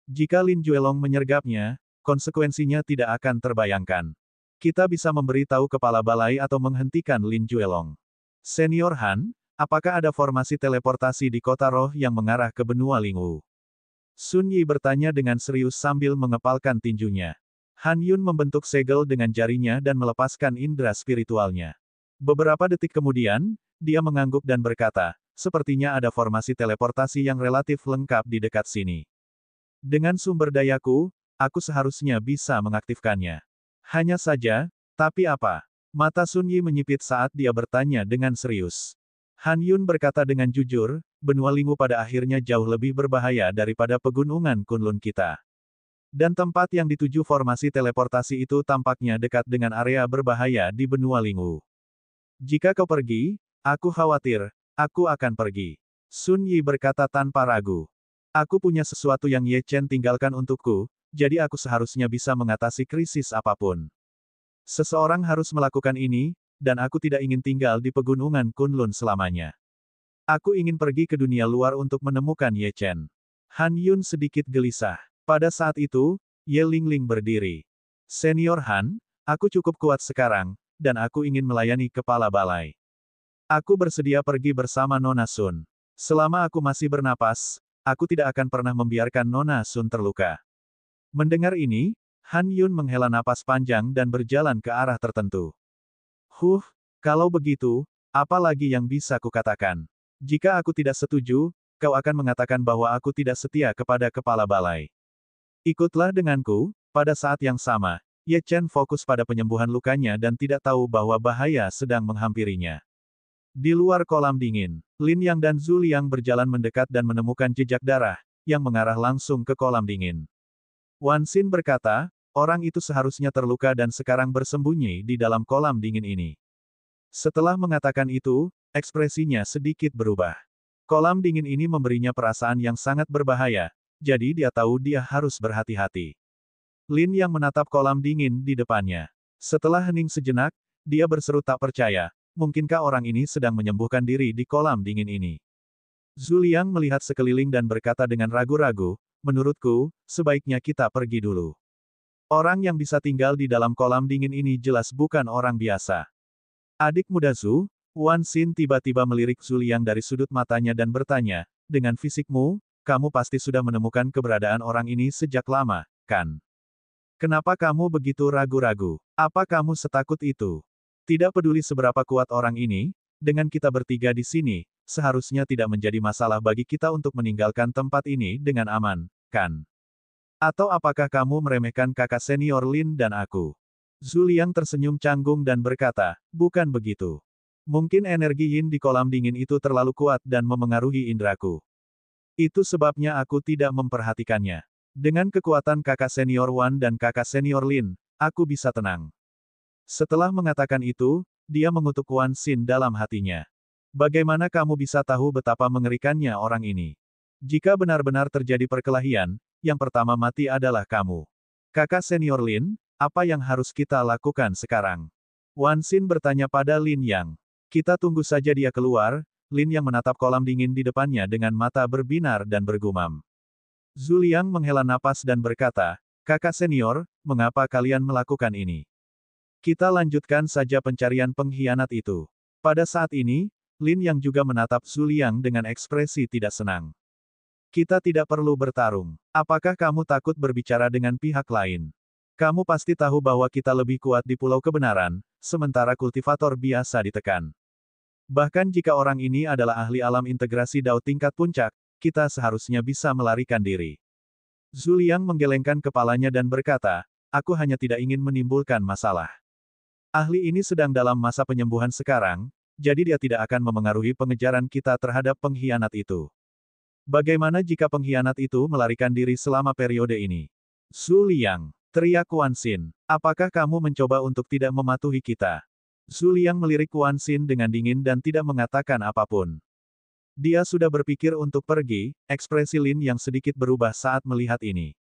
Jika Lin Juelong menyergapnya, konsekuensinya tidak akan terbayangkan. Kita bisa memberi tahu kepala balai atau menghentikan Lin Juelong. Senior Han, apakah ada formasi teleportasi di Kota Roh yang mengarah ke benua Lingwu? Sun Yi bertanya dengan serius sambil mengepalkan tinjunya. Han Yun membentuk segel dengan jarinya dan melepaskan indera spiritualnya. Beberapa detik kemudian, dia mengangguk dan berkata, sepertinya ada formasi teleportasi yang relatif lengkap di dekat sini. Dengan sumber dayaku, aku seharusnya bisa mengaktifkannya. Hanya saja, tapi apa? Mata Sun Yi menyipit saat dia bertanya dengan serius. Han Yun berkata dengan jujur, benua Lingwu pada akhirnya jauh lebih berbahaya daripada pegunungan Kunlun kita. Dan tempat yang dituju formasi teleportasi itu tampaknya dekat dengan area berbahaya di benua Lingwu. Jika kau pergi, aku khawatir, aku akan pergi. Sun Yi berkata tanpa ragu. Aku punya sesuatu yang Ye Chen tinggalkan untukku, jadi aku seharusnya bisa mengatasi krisis apapun. Seseorang harus melakukan ini, dan aku tidak ingin tinggal di pegunungan Kunlun selamanya. Aku ingin pergi ke dunia luar untuk menemukan Ye Chen. Han Yun sedikit gelisah. Pada saat itu, Ye Lingling berdiri. Senior Han, aku cukup kuat sekarang, dan aku ingin melayani kepala balai. Aku bersedia pergi bersama Nona Sun. Selama aku masih bernapas, aku tidak akan pernah membiarkan Nona Sun terluka. Mendengar ini, Han Yun menghela napas panjang dan berjalan ke arah tertentu. Kalau begitu, apa lagi yang bisa kukatakan? Jika aku tidak setuju, kau akan mengatakan bahwa aku tidak setia kepada kepala balai. Ikutlah denganku. Pada saat yang sama, Ye Chen fokus pada penyembuhan lukanya dan tidak tahu bahwa bahaya sedang menghampirinya. Di luar kolam dingin, Lin Yang dan Zhu Liang berjalan mendekat dan menemukan jejak darah, yang mengarah langsung ke kolam dingin. Wan Xin berkata, orang itu seharusnya terluka dan sekarang bersembunyi di dalam kolam dingin ini. Setelah mengatakan itu, ekspresinya sedikit berubah. Kolam dingin ini memberinya perasaan yang sangat berbahaya, jadi dia tahu dia harus berhati-hati. Lin yang menatap kolam dingin di depannya. Setelah hening sejenak, dia berseru tak percaya, mungkinkah orang ini sedang menyembuhkan diri di kolam dingin ini? Zhu Liang melihat sekeliling dan berkata dengan ragu-ragu, menurutku, sebaiknya kita pergi dulu. Orang yang bisa tinggal di dalam kolam dingin ini jelas bukan orang biasa. Adik muda Zhu, Wan Xin tiba-tiba melirik Zhu Liang dari sudut matanya dan bertanya, dengan fisikmu, kamu pasti sudah menemukan keberadaan orang ini sejak lama, kan? Kenapa kamu begitu ragu-ragu? Apa kamu setakut itu? Tidak peduli seberapa kuat orang ini, dengan kita bertiga di sini, seharusnya tidak menjadi masalah bagi kita untuk meninggalkan tempat ini dengan aman, kan? Atau apakah kamu meremehkan kakak senior Lin dan aku? Zhu Liang tersenyum canggung dan berkata, bukan begitu. Mungkin energi yin di kolam dingin itu terlalu kuat dan memengaruhi indraku. Itu sebabnya aku tidak memperhatikannya. Dengan kekuatan kakak senior Wan dan kakak senior Lin, aku bisa tenang. Setelah mengatakan itu, dia mengutuk Wan Xin dalam hatinya. Bagaimana kamu bisa tahu betapa mengerikannya orang ini? Jika benar-benar terjadi perkelahian, yang pertama mati adalah kamu. Kakak senior Lin, apa yang harus kita lakukan sekarang? Wan Xin bertanya pada Lin Yang. Kita tunggu saja dia keluar. Lin Yang menatap kolam dingin di depannya dengan mata berbinar dan bergumam. Zhu Liang menghela napas dan berkata, kakak senior, mengapa kalian melakukan ini? Kita lanjutkan saja pencarian pengkhianat itu. Pada saat ini, Lin Yang juga menatap Zhu Liang dengan ekspresi tidak senang. Kita tidak perlu bertarung. Apakah kamu takut berbicara dengan pihak lain? Kamu pasti tahu bahwa kita lebih kuat di Pulau Kebenaran, sementara kultivator biasa ditekan. Bahkan jika orang ini adalah ahli alam integrasi Dao tingkat puncak, kita seharusnya bisa melarikan diri. Zhu Liang menggelengkan kepalanya dan berkata, aku hanya tidak ingin menimbulkan masalah. Ahli ini sedang dalam masa penyembuhan sekarang, jadi dia tidak akan memengaruhi pengejaran kita terhadap pengkhianat itu. Bagaimana jika pengkhianat itu melarikan diri selama periode ini? Zhu Liang, teriak Wan Xin, apakah kamu mencoba untuk tidak mematuhi kita? Zhu Liang melirik Wan Xin dengan dingin dan tidak mengatakan apapun. Dia sudah berpikir untuk pergi, ekspresi Lin yang sedikit berubah saat melihat ini.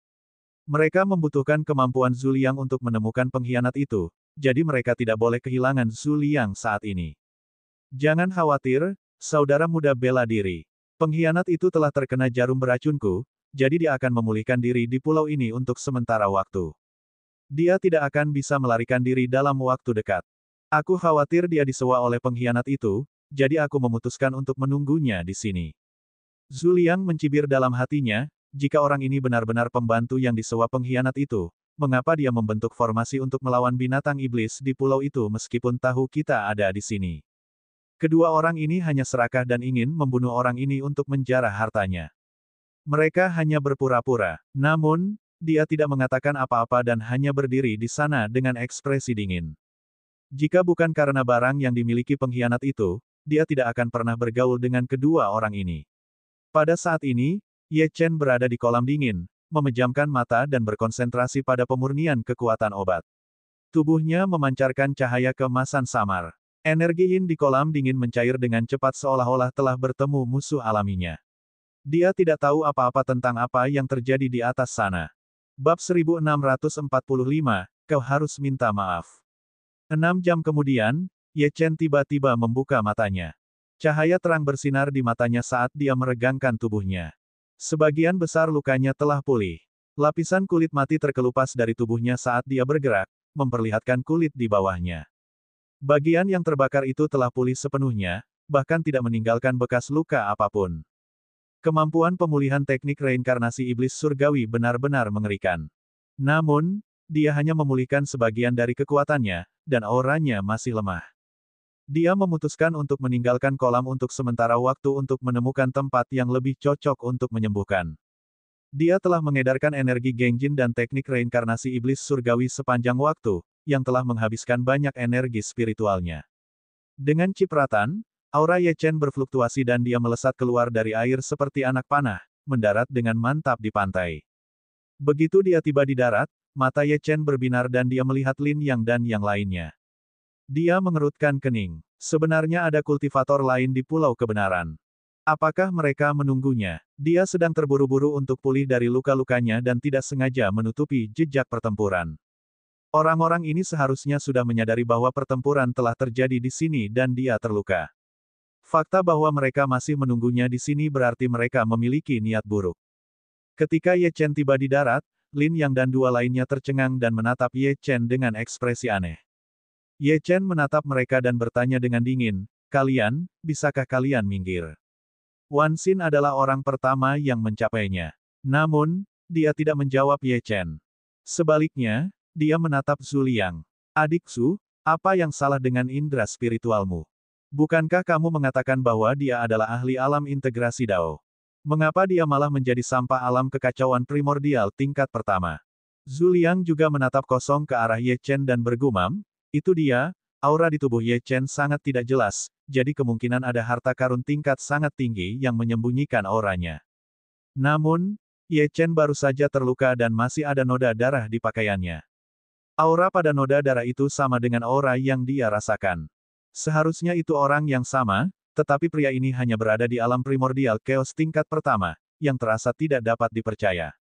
Mereka membutuhkan kemampuan Zhu Liang untuk menemukan pengkhianat itu, jadi mereka tidak boleh kehilangan Zhu Liang saat ini. Jangan khawatir, saudara muda bela diri. Pengkhianat itu telah terkena jarum beracunku, jadi dia akan memulihkan diri di pulau ini untuk sementara waktu. Dia tidak akan bisa melarikan diri dalam waktu dekat. Aku khawatir dia disewa oleh pengkhianat itu, jadi aku memutuskan untuk menunggunya di sini. Zhu Liang mencibir dalam hatinya, jika orang ini benar-benar pembantu yang disewa pengkhianat itu, mengapa dia membentuk formasi untuk melawan binatang iblis di pulau itu meskipun tahu kita ada di sini? Kedua orang ini hanya serakah dan ingin membunuh orang ini untuk menjarah hartanya. Mereka hanya berpura-pura. Namun, dia tidak mengatakan apa-apa dan hanya berdiri di sana dengan ekspresi dingin. Jika bukan karena barang yang dimiliki pengkhianat itu, dia tidak akan pernah bergaul dengan kedua orang ini. Pada saat ini, Ye Chen berada di kolam dingin, memejamkan mata dan berkonsentrasi pada pemurnian kekuatan obat. Tubuhnya memancarkan cahaya keemasan samar. Energi yin di kolam dingin mencair dengan cepat seolah-olah telah bertemu musuh alaminya. Dia tidak tahu apa-apa tentang apa yang terjadi di atas sana. Bab 1645, kau harus minta maaf. 6 jam kemudian, Ye Chen tiba-tiba membuka matanya. Cahaya terang bersinar di matanya saat dia meregangkan tubuhnya. Sebagian besar lukanya telah pulih. Lapisan kulit mati terkelupas dari tubuhnya saat dia bergerak, memperlihatkan kulit di bawahnya. Bagian yang terbakar itu telah pulih sepenuhnya, bahkan tidak meninggalkan bekas luka apapun. Kemampuan pemulihan teknik reinkarnasi iblis surgawi benar-benar mengerikan. Namun, dia hanya memulihkan sebagian dari kekuatannya, dan auranya masih lemah. Dia memutuskan untuk meninggalkan kolam untuk sementara waktu untuk menemukan tempat yang lebih cocok untuk menyembuhkan. Dia telah mengedarkan energi Gengjin dan teknik reinkarnasi iblis surgawi sepanjang waktu, yang telah menghabiskan banyak energi spiritualnya. Dengan cipratan, aura Ye Chen berfluktuasi dan dia melesat keluar dari air seperti anak panah, mendarat dengan mantap di pantai. Begitu dia tiba di darat, mata Ye Chen berbinar dan dia melihat Lin Yang dan yang lainnya. Dia mengerutkan kening. Sebenarnya ada kultivator lain di Pulau Kebenaran. Apakah mereka menunggunya? Dia sedang terburu-buru untuk pulih dari luka-lukanya dan tidak sengaja menutupi jejak pertempuran. Orang-orang ini seharusnya sudah menyadari bahwa pertempuran telah terjadi di sini dan dia terluka. Fakta bahwa mereka masih menunggunya di sini berarti mereka memiliki niat buruk. Ketika Ye Chen tiba di darat, Lin Yang dan dua lainnya tercengang dan menatap Ye Chen dengan ekspresi aneh. Ye Chen menatap mereka dan bertanya dengan dingin, "Kalian, bisakah kalian minggir?" Wan Xin adalah orang pertama yang mencapainya. Namun, dia tidak menjawab Ye Chen. Sebaliknya, dia menatap Zhu Liang. "Adik Zhu, apa yang salah dengan indera spiritualmu? Bukankah kamu mengatakan bahwa dia adalah ahli alam integrasi Dao? Mengapa dia malah menjadi sampah alam kekacauan primordial tingkat pertama?" Zhu Liang juga menatap kosong ke arah Ye Chen dan bergumam, "Itu dia, aura di tubuh Ye Chen sangat tidak jelas, jadi kemungkinan ada harta karun tingkat sangat tinggi yang menyembunyikan auranya." Namun, Ye Chen baru saja terluka dan masih ada noda darah di pakaiannya. Aura pada noda darah itu sama dengan aura yang dia rasakan. Seharusnya itu orang yang sama, tetapi pria ini hanya berada di alam primordial chaos tingkat pertama, yang terasa tidak dapat dipercaya.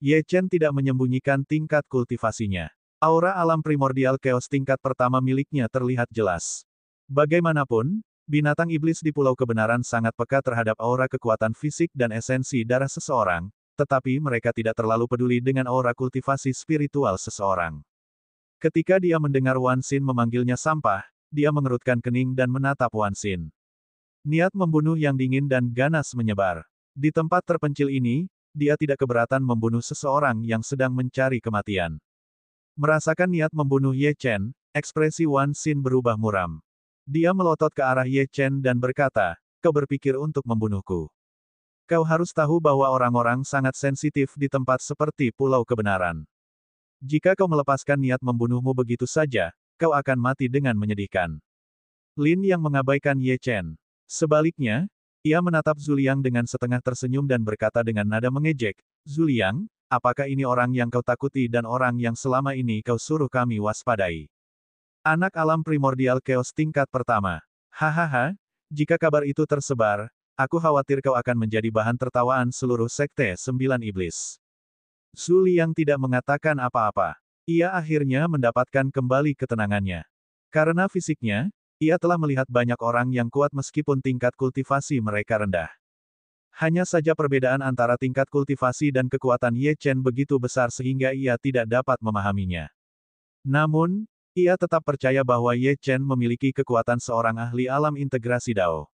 Ye Chen tidak menyembunyikan tingkat kultivasinya. Aura alam primordial chaos tingkat pertama miliknya terlihat jelas. Bagaimanapun, binatang iblis di Pulau Kebenaran sangat peka terhadap aura kekuatan fisik dan esensi darah seseorang, tetapi mereka tidak terlalu peduli dengan aura kultivasi spiritual seseorang. Ketika dia mendengar Wan Xin memanggilnya sampah, dia mengerutkan kening dan menatap Wan Xin. Niat membunuh yang dingin dan ganas menyebar. Di tempat terpencil ini, dia tidak keberatan membunuh seseorang yang sedang mencari kematian. Merasakan niat membunuh Ye Chen, ekspresi Wan Xin berubah muram. Dia melotot ke arah Ye Chen dan berkata, "Kau berpikir untuk membunuhku. Kau harus tahu bahwa orang-orang sangat sensitif di tempat seperti Pulau Kebenaran. Jika kau melepaskan niat membunuhmu begitu saja, kau akan mati dengan menyedihkan." Lin yang mengabaikan Ye Chen. Sebaliknya, ia menatap Zhu Liang dengan setengah tersenyum dan berkata dengan nada mengejek, "Zhu Liang, apakah ini orang yang kau takuti dan orang yang selama ini kau suruh kami waspadai? Anak alam primordial chaos tingkat pertama. Hahaha, jika kabar itu tersebar, aku khawatir kau akan menjadi bahan tertawaan seluruh sekte 9 iblis." Zhu Liang tidak mengatakan apa-apa. Ia akhirnya mendapatkan kembali ketenangannya. Karena fisiknya, ia telah melihat banyak orang yang kuat meskipun tingkat kultivasi mereka rendah. Hanya saja perbedaan antara tingkat kultivasi dan kekuatan Ye Chen begitu besar sehingga ia tidak dapat memahaminya. Namun, ia tetap percaya bahwa Ye Chen memiliki kekuatan seorang ahli alam integrasi Dao.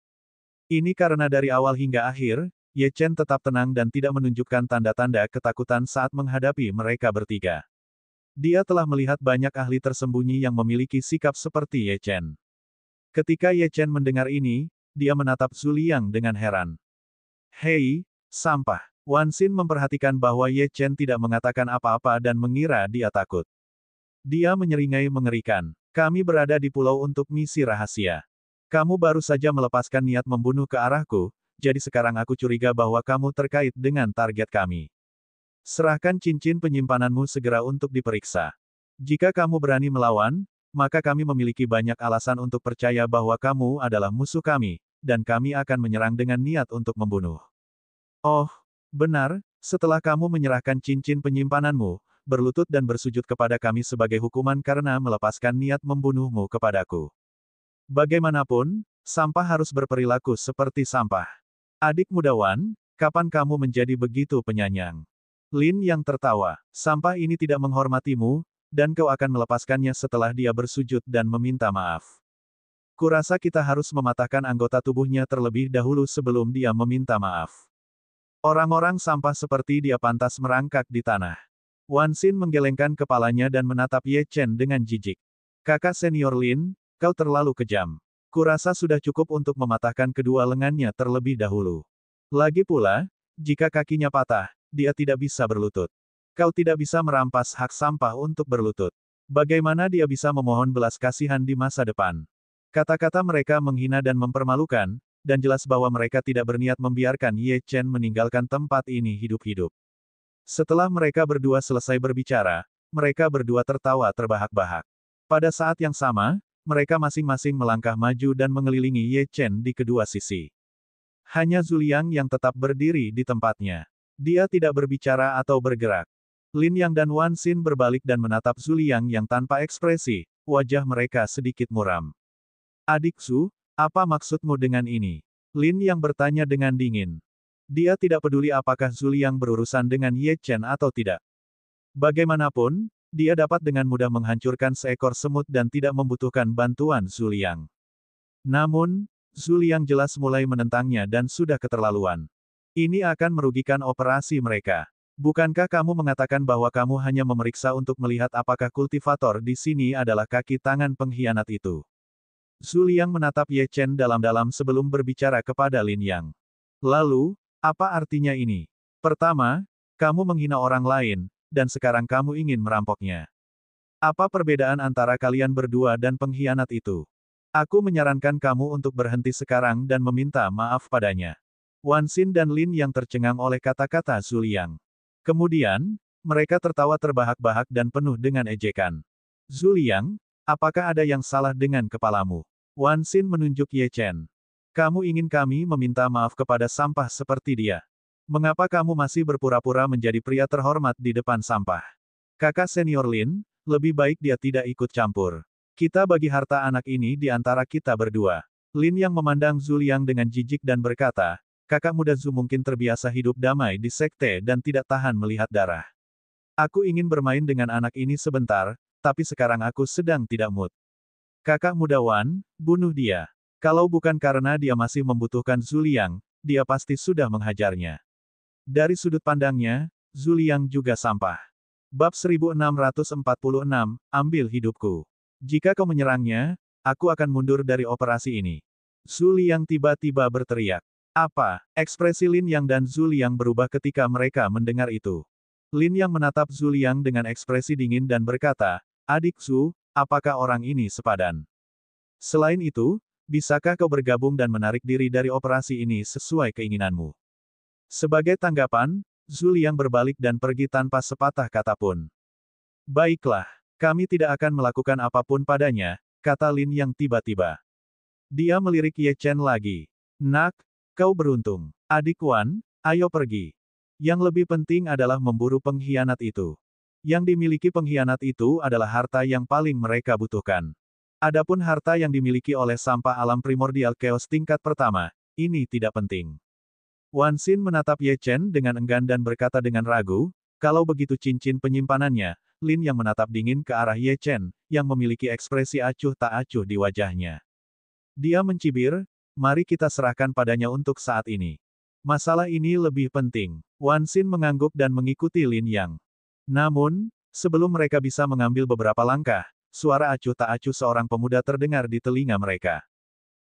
Ini karena dari awal hingga akhir, Ye Chen tetap tenang dan tidak menunjukkan tanda-tanda ketakutan saat menghadapi mereka bertiga. Dia telah melihat banyak ahli tersembunyi yang memiliki sikap seperti Ye Chen. Ketika Ye Chen mendengar ini, dia menatap Zhu Liang dengan heran. "Hei, sampah." Wan Xin memperhatikan bahwa Ye Chen tidak mengatakan apa-apa dan mengira dia takut. Dia menyeringai mengerikan. "Kami berada di pulau untuk misi rahasia. Kamu baru saja melepaskan niat membunuh ke arahku, jadi sekarang aku curiga bahwa kamu terkait dengan target kami. Serahkan cincin penyimpananmu segera untuk diperiksa. Jika kamu berani melawan, maka kami memiliki banyak alasan untuk percaya bahwa kamu adalah musuh kami, dan kami akan menyerang dengan niat untuk membunuh." "Oh, benar, setelah kamu menyerahkan cincin penyimpananmu, berlutut dan bersujud kepada kami sebagai hukuman karena melepaskan niat membunuhmu kepadaku. Bagaimanapun, sampah harus berperilaku seperti sampah. Adik muda Wan, kapan kamu menjadi begitu penyayang?" Lin yang tertawa. "Sampah ini tidak menghormatimu, dan kau akan melepaskannya setelah dia bersujud dan meminta maaf. Kurasa kita harus mematahkan anggota tubuhnya terlebih dahulu sebelum dia meminta maaf. Orang-orang sampah seperti dia pantas merangkak di tanah. Wan Xin menggelengkan kepalanya dan menatap Ye Chen dengan jijik. Kakak senior Lin, kau terlalu kejam. Kurasa sudah cukup untuk mematahkan kedua lengannya terlebih dahulu. Lagi pula, jika kakinya patah, dia tidak bisa berlutut. Kau tidak bisa merampas hak sampah untuk berlutut. Bagaimana dia bisa memohon belas kasihan di masa depan? Kata-kata mereka menghina dan mempermalukan, dan jelas bahwa mereka tidak berniat membiarkan Ye Chen meninggalkan tempat ini hidup-hidup. Setelah mereka berdua selesai berbicara, mereka berdua tertawa terbahak-bahak. Pada saat yang sama, mereka masing-masing melangkah maju dan mengelilingi Ye Chen di kedua sisi. Hanya Zuliang yang tetap berdiri di tempatnya. Dia tidak berbicara atau bergerak. Lin Yang dan Wan Xin berbalik dan menatap Zuliang yang tanpa ekspresi, wajah mereka sedikit muram. Adik Su, apa maksudmu dengan ini? Lin Yang bertanya dengan dingin. Dia tidak peduli apakah Zuliang berurusan dengan Ye Chen atau tidak. Bagaimanapun, dia dapat dengan mudah menghancurkan seekor semut dan tidak membutuhkan bantuan Zuliang. Namun, Zuliang jelas mulai menentangnya dan sudah keterlaluan. Ini akan merugikan operasi mereka. Bukankah kamu mengatakan bahwa kamu hanya memeriksa untuk melihat apakah kultivator di sini adalah kaki tangan pengkhianat itu? Zuliang menatap Ye Chen dalam-dalam sebelum berbicara kepada Lin Yang. Lalu, apa artinya ini? Pertama, kamu menghina orang lain, dan sekarang kamu ingin merampoknya. Apa perbedaan antara kalian berdua dan pengkhianat itu? Aku menyarankan kamu untuk berhenti sekarang dan meminta maaf padanya. Wan Xin dan Lin Yang tercengang oleh kata-kata Zuliang. Kemudian, mereka tertawa terbahak-bahak dan penuh dengan ejekan. Zuliang, apakah ada yang salah dengan kepalamu? Wan Xin menunjuk Ye Chen. Kamu ingin kami meminta maaf kepada sampah seperti dia? Mengapa kamu masih berpura-pura menjadi pria terhormat di depan sampah? Kakak senior Lin, lebih baik dia tidak ikut campur. Kita bagi harta anak ini di antara kita berdua. Lin Yang memandang Zuliang dengan jijik dan berkata, kakak muda Zu mungkin terbiasa hidup damai di sekte dan tidak tahan melihat darah. Aku ingin bermain dengan anak ini sebentar, tapi sekarang aku sedang tidak mood. Kakak muda Wan, bunuh dia. Kalau bukan karena dia masih membutuhkan Zuliang, dia pasti sudah menghajarnya. Dari sudut pandangnya, Zuliang juga sampah. Bab 1646, ambil hidupku. Jika kau menyerangnya, aku akan mundur dari operasi ini. Zuliang tiba-tiba berteriak. Apa? Ekspresi Lin Yang dan Zuliang berubah ketika mereka mendengar itu. Lin Yang menatap Zuliang dengan ekspresi dingin dan berkata, adik Zu, apakah orang ini sepadan? Selain itu, bisakah kau bergabung dan menarik diri dari operasi ini sesuai keinginanmu? Sebagai tanggapan, Zuliang berbalik dan pergi tanpa sepatah kata pun. Baiklah, kami tidak akan melakukan apapun padanya, kata Lin Yang tiba-tiba. Dia melirik Ye Chen lagi. Nak, kau beruntung. Adik Wan, ayo pergi. Yang lebih penting adalah memburu pengkhianat itu. Yang dimiliki pengkhianat itu adalah harta yang paling mereka butuhkan. Adapun harta yang dimiliki oleh sampah alam primordial chaos tingkat pertama, ini tidak penting. Wan Xin menatap Ye Chen dengan enggan dan berkata dengan ragu, kalau begitu cincin penyimpanannya. Lin Yang menatap dingin ke arah Ye Chen, yang memiliki ekspresi acuh tak acuh di wajahnya. Dia mencibir, mari kita serahkan padanya untuk saat ini. Masalah ini lebih penting. Wan Xin mengangguk dan mengikuti Lin Yang. Namun, sebelum mereka bisa mengambil beberapa langkah, suara acuh tak acuh seorang pemuda terdengar di telinga mereka.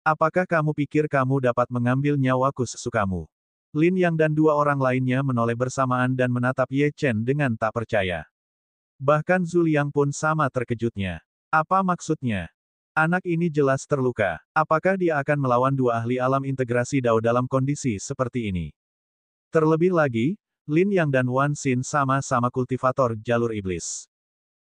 Apakah kamu pikir kamu dapat mengambil nyawaku sesukamu? Lin Yang dan dua orang lainnya menoleh bersamaan dan menatap Ye Chen dengan tak percaya. Bahkan Zuliang pun sama terkejutnya. Apa maksudnya? Anak ini jelas terluka. Apakah dia akan melawan dua ahli alam integrasi Dao dalam kondisi seperti ini? Terlebih lagi, Lin Yang dan Wan Xin sama-sama kultivator jalur iblis.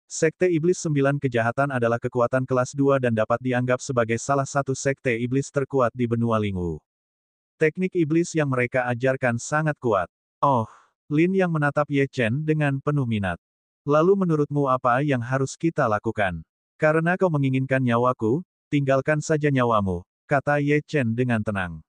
Sekte Iblis 9 Kejahatan adalah kekuatan kelas 2 dan dapat dianggap sebagai salah satu sekte iblis terkuat di benua Lingwu. Teknik iblis yang mereka ajarkan sangat kuat. Oh, Lin Yang menatap Ye Chen dengan penuh minat. Lalu menurutmu apa yang harus kita lakukan? Karena kau menginginkan nyawaku, tinggalkan saja nyawamu, kata Ye Chen dengan tenang.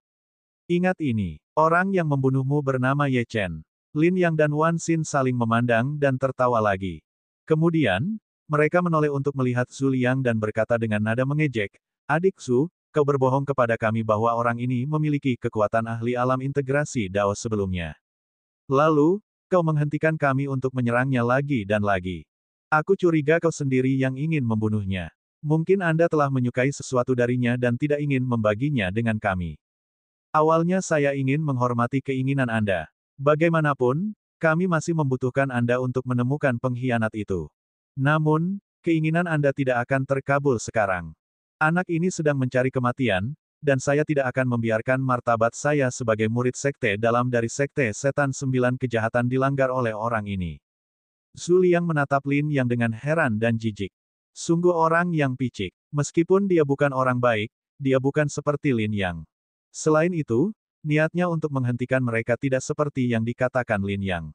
Ingat ini, orang yang membunuhmu bernama Ye Chen. Lin Yang dan Wan Xin saling memandang dan tertawa lagi. Kemudian, Mereka menoleh untuk melihat Zhu Liang dan berkata dengan nada mengejek, "Adik Zhu, kau berbohong kepada kami bahwa orang ini memiliki kekuatan ahli alam integrasi Dao sebelumnya. Lalu, kau menghentikan kami untuk menyerangnya lagi dan lagi. Aku curiga kau sendiri yang ingin membunuhnya. Mungkin Anda telah menyukai sesuatu darinya dan tidak ingin membaginya dengan kami. Awalnya saya ingin menghormati keinginan Anda. Bagaimanapun, kami masih membutuhkan Anda untuk menemukan pengkhianat itu. Namun, keinginan Anda tidak akan terkabul sekarang. Anak ini sedang mencari kematian, dan saya tidak akan membiarkan martabat saya sebagai murid sekte dalam dari sekte setan 9 kejahatan dilanggar oleh orang ini." Zhu Liang menatap Lin Yang dengan heran dan jijik. Sungguh orang yang picik. Meskipun dia bukan orang baik, dia bukan seperti Lin Yang. Selain itu, niatnya untuk menghentikan mereka tidak seperti yang dikatakan Lin Yang.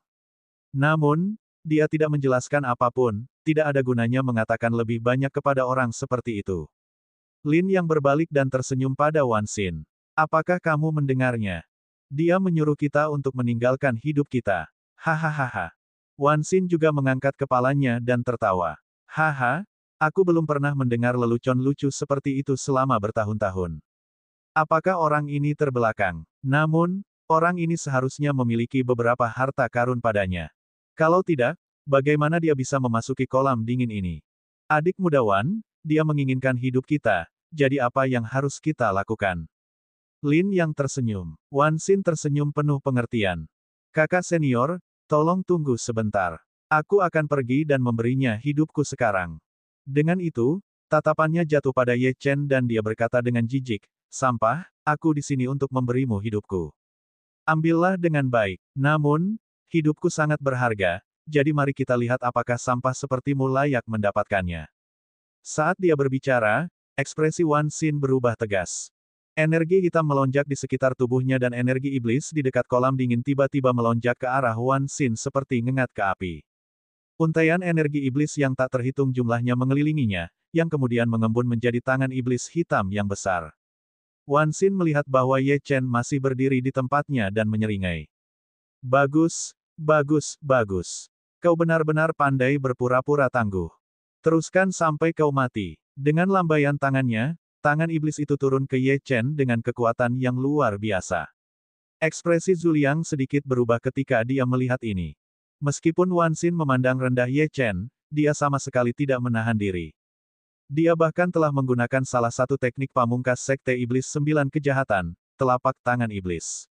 Namun, dia tidak menjelaskan apapun, tidak ada gunanya mengatakan lebih banyak kepada orang seperti itu. Lin Yang berbalik dan tersenyum pada Wan Xin. "Apakah kamu mendengarnya? Dia menyuruh kita untuk meninggalkan hidup kita. Hahaha." Wan Xin juga mengangkat kepalanya dan tertawa. "Haha, aku belum pernah mendengar lelucon lucu seperti itu selama bertahun-tahun. Apakah orang ini terbelakang? Namun, orang ini seharusnya memiliki beberapa harta karun padanya. Kalau tidak, bagaimana dia bisa memasuki kolam dingin ini? Adik muda Wan, dia menginginkan hidup kita, jadi apa yang harus kita lakukan?" Lin Yang tersenyum. Wan Xin tersenyum penuh pengertian. "Kakak senior, tolong tunggu sebentar. Aku akan pergi dan memberinya hidupku sekarang." Dengan itu, tatapannya jatuh pada Ye Chen dan dia berkata dengan jijik, "Sampah, aku di sini untuk memberimu hidupku. Ambillah dengan baik. Namun, hidupku sangat berharga, jadi mari kita lihat apakah sampah sepertimu layak mendapatkannya." Saat dia berbicara, ekspresi Wan Xin berubah tegas. Energi hitam melonjak di sekitar tubuhnya dan energi iblis di dekat kolam dingin tiba-tiba melonjak ke arah Wan Xin seperti ngengat ke api. Untaian energi iblis yang tak terhitung jumlahnya mengelilinginya, yang kemudian mengembun menjadi tangan iblis hitam yang besar. Wan Xin melihat bahwa Ye Chen masih berdiri di tempatnya dan menyeringai. "Bagus, bagus, bagus. Kau benar-benar pandai berpura-pura tangguh. Teruskan sampai kau mati." Dengan lambaian tangannya, tangan iblis itu turun ke Ye Chen dengan kekuatan yang luar biasa. Ekspresi Zhu Liang sedikit berubah ketika dia melihat ini. Meskipun Wan Xin memandang rendah Ye Chen, dia sama sekali tidak menahan diri. Dia bahkan telah menggunakan salah satu teknik pamungkas Sekte Iblis 9 Kejahatan, telapak tangan iblis.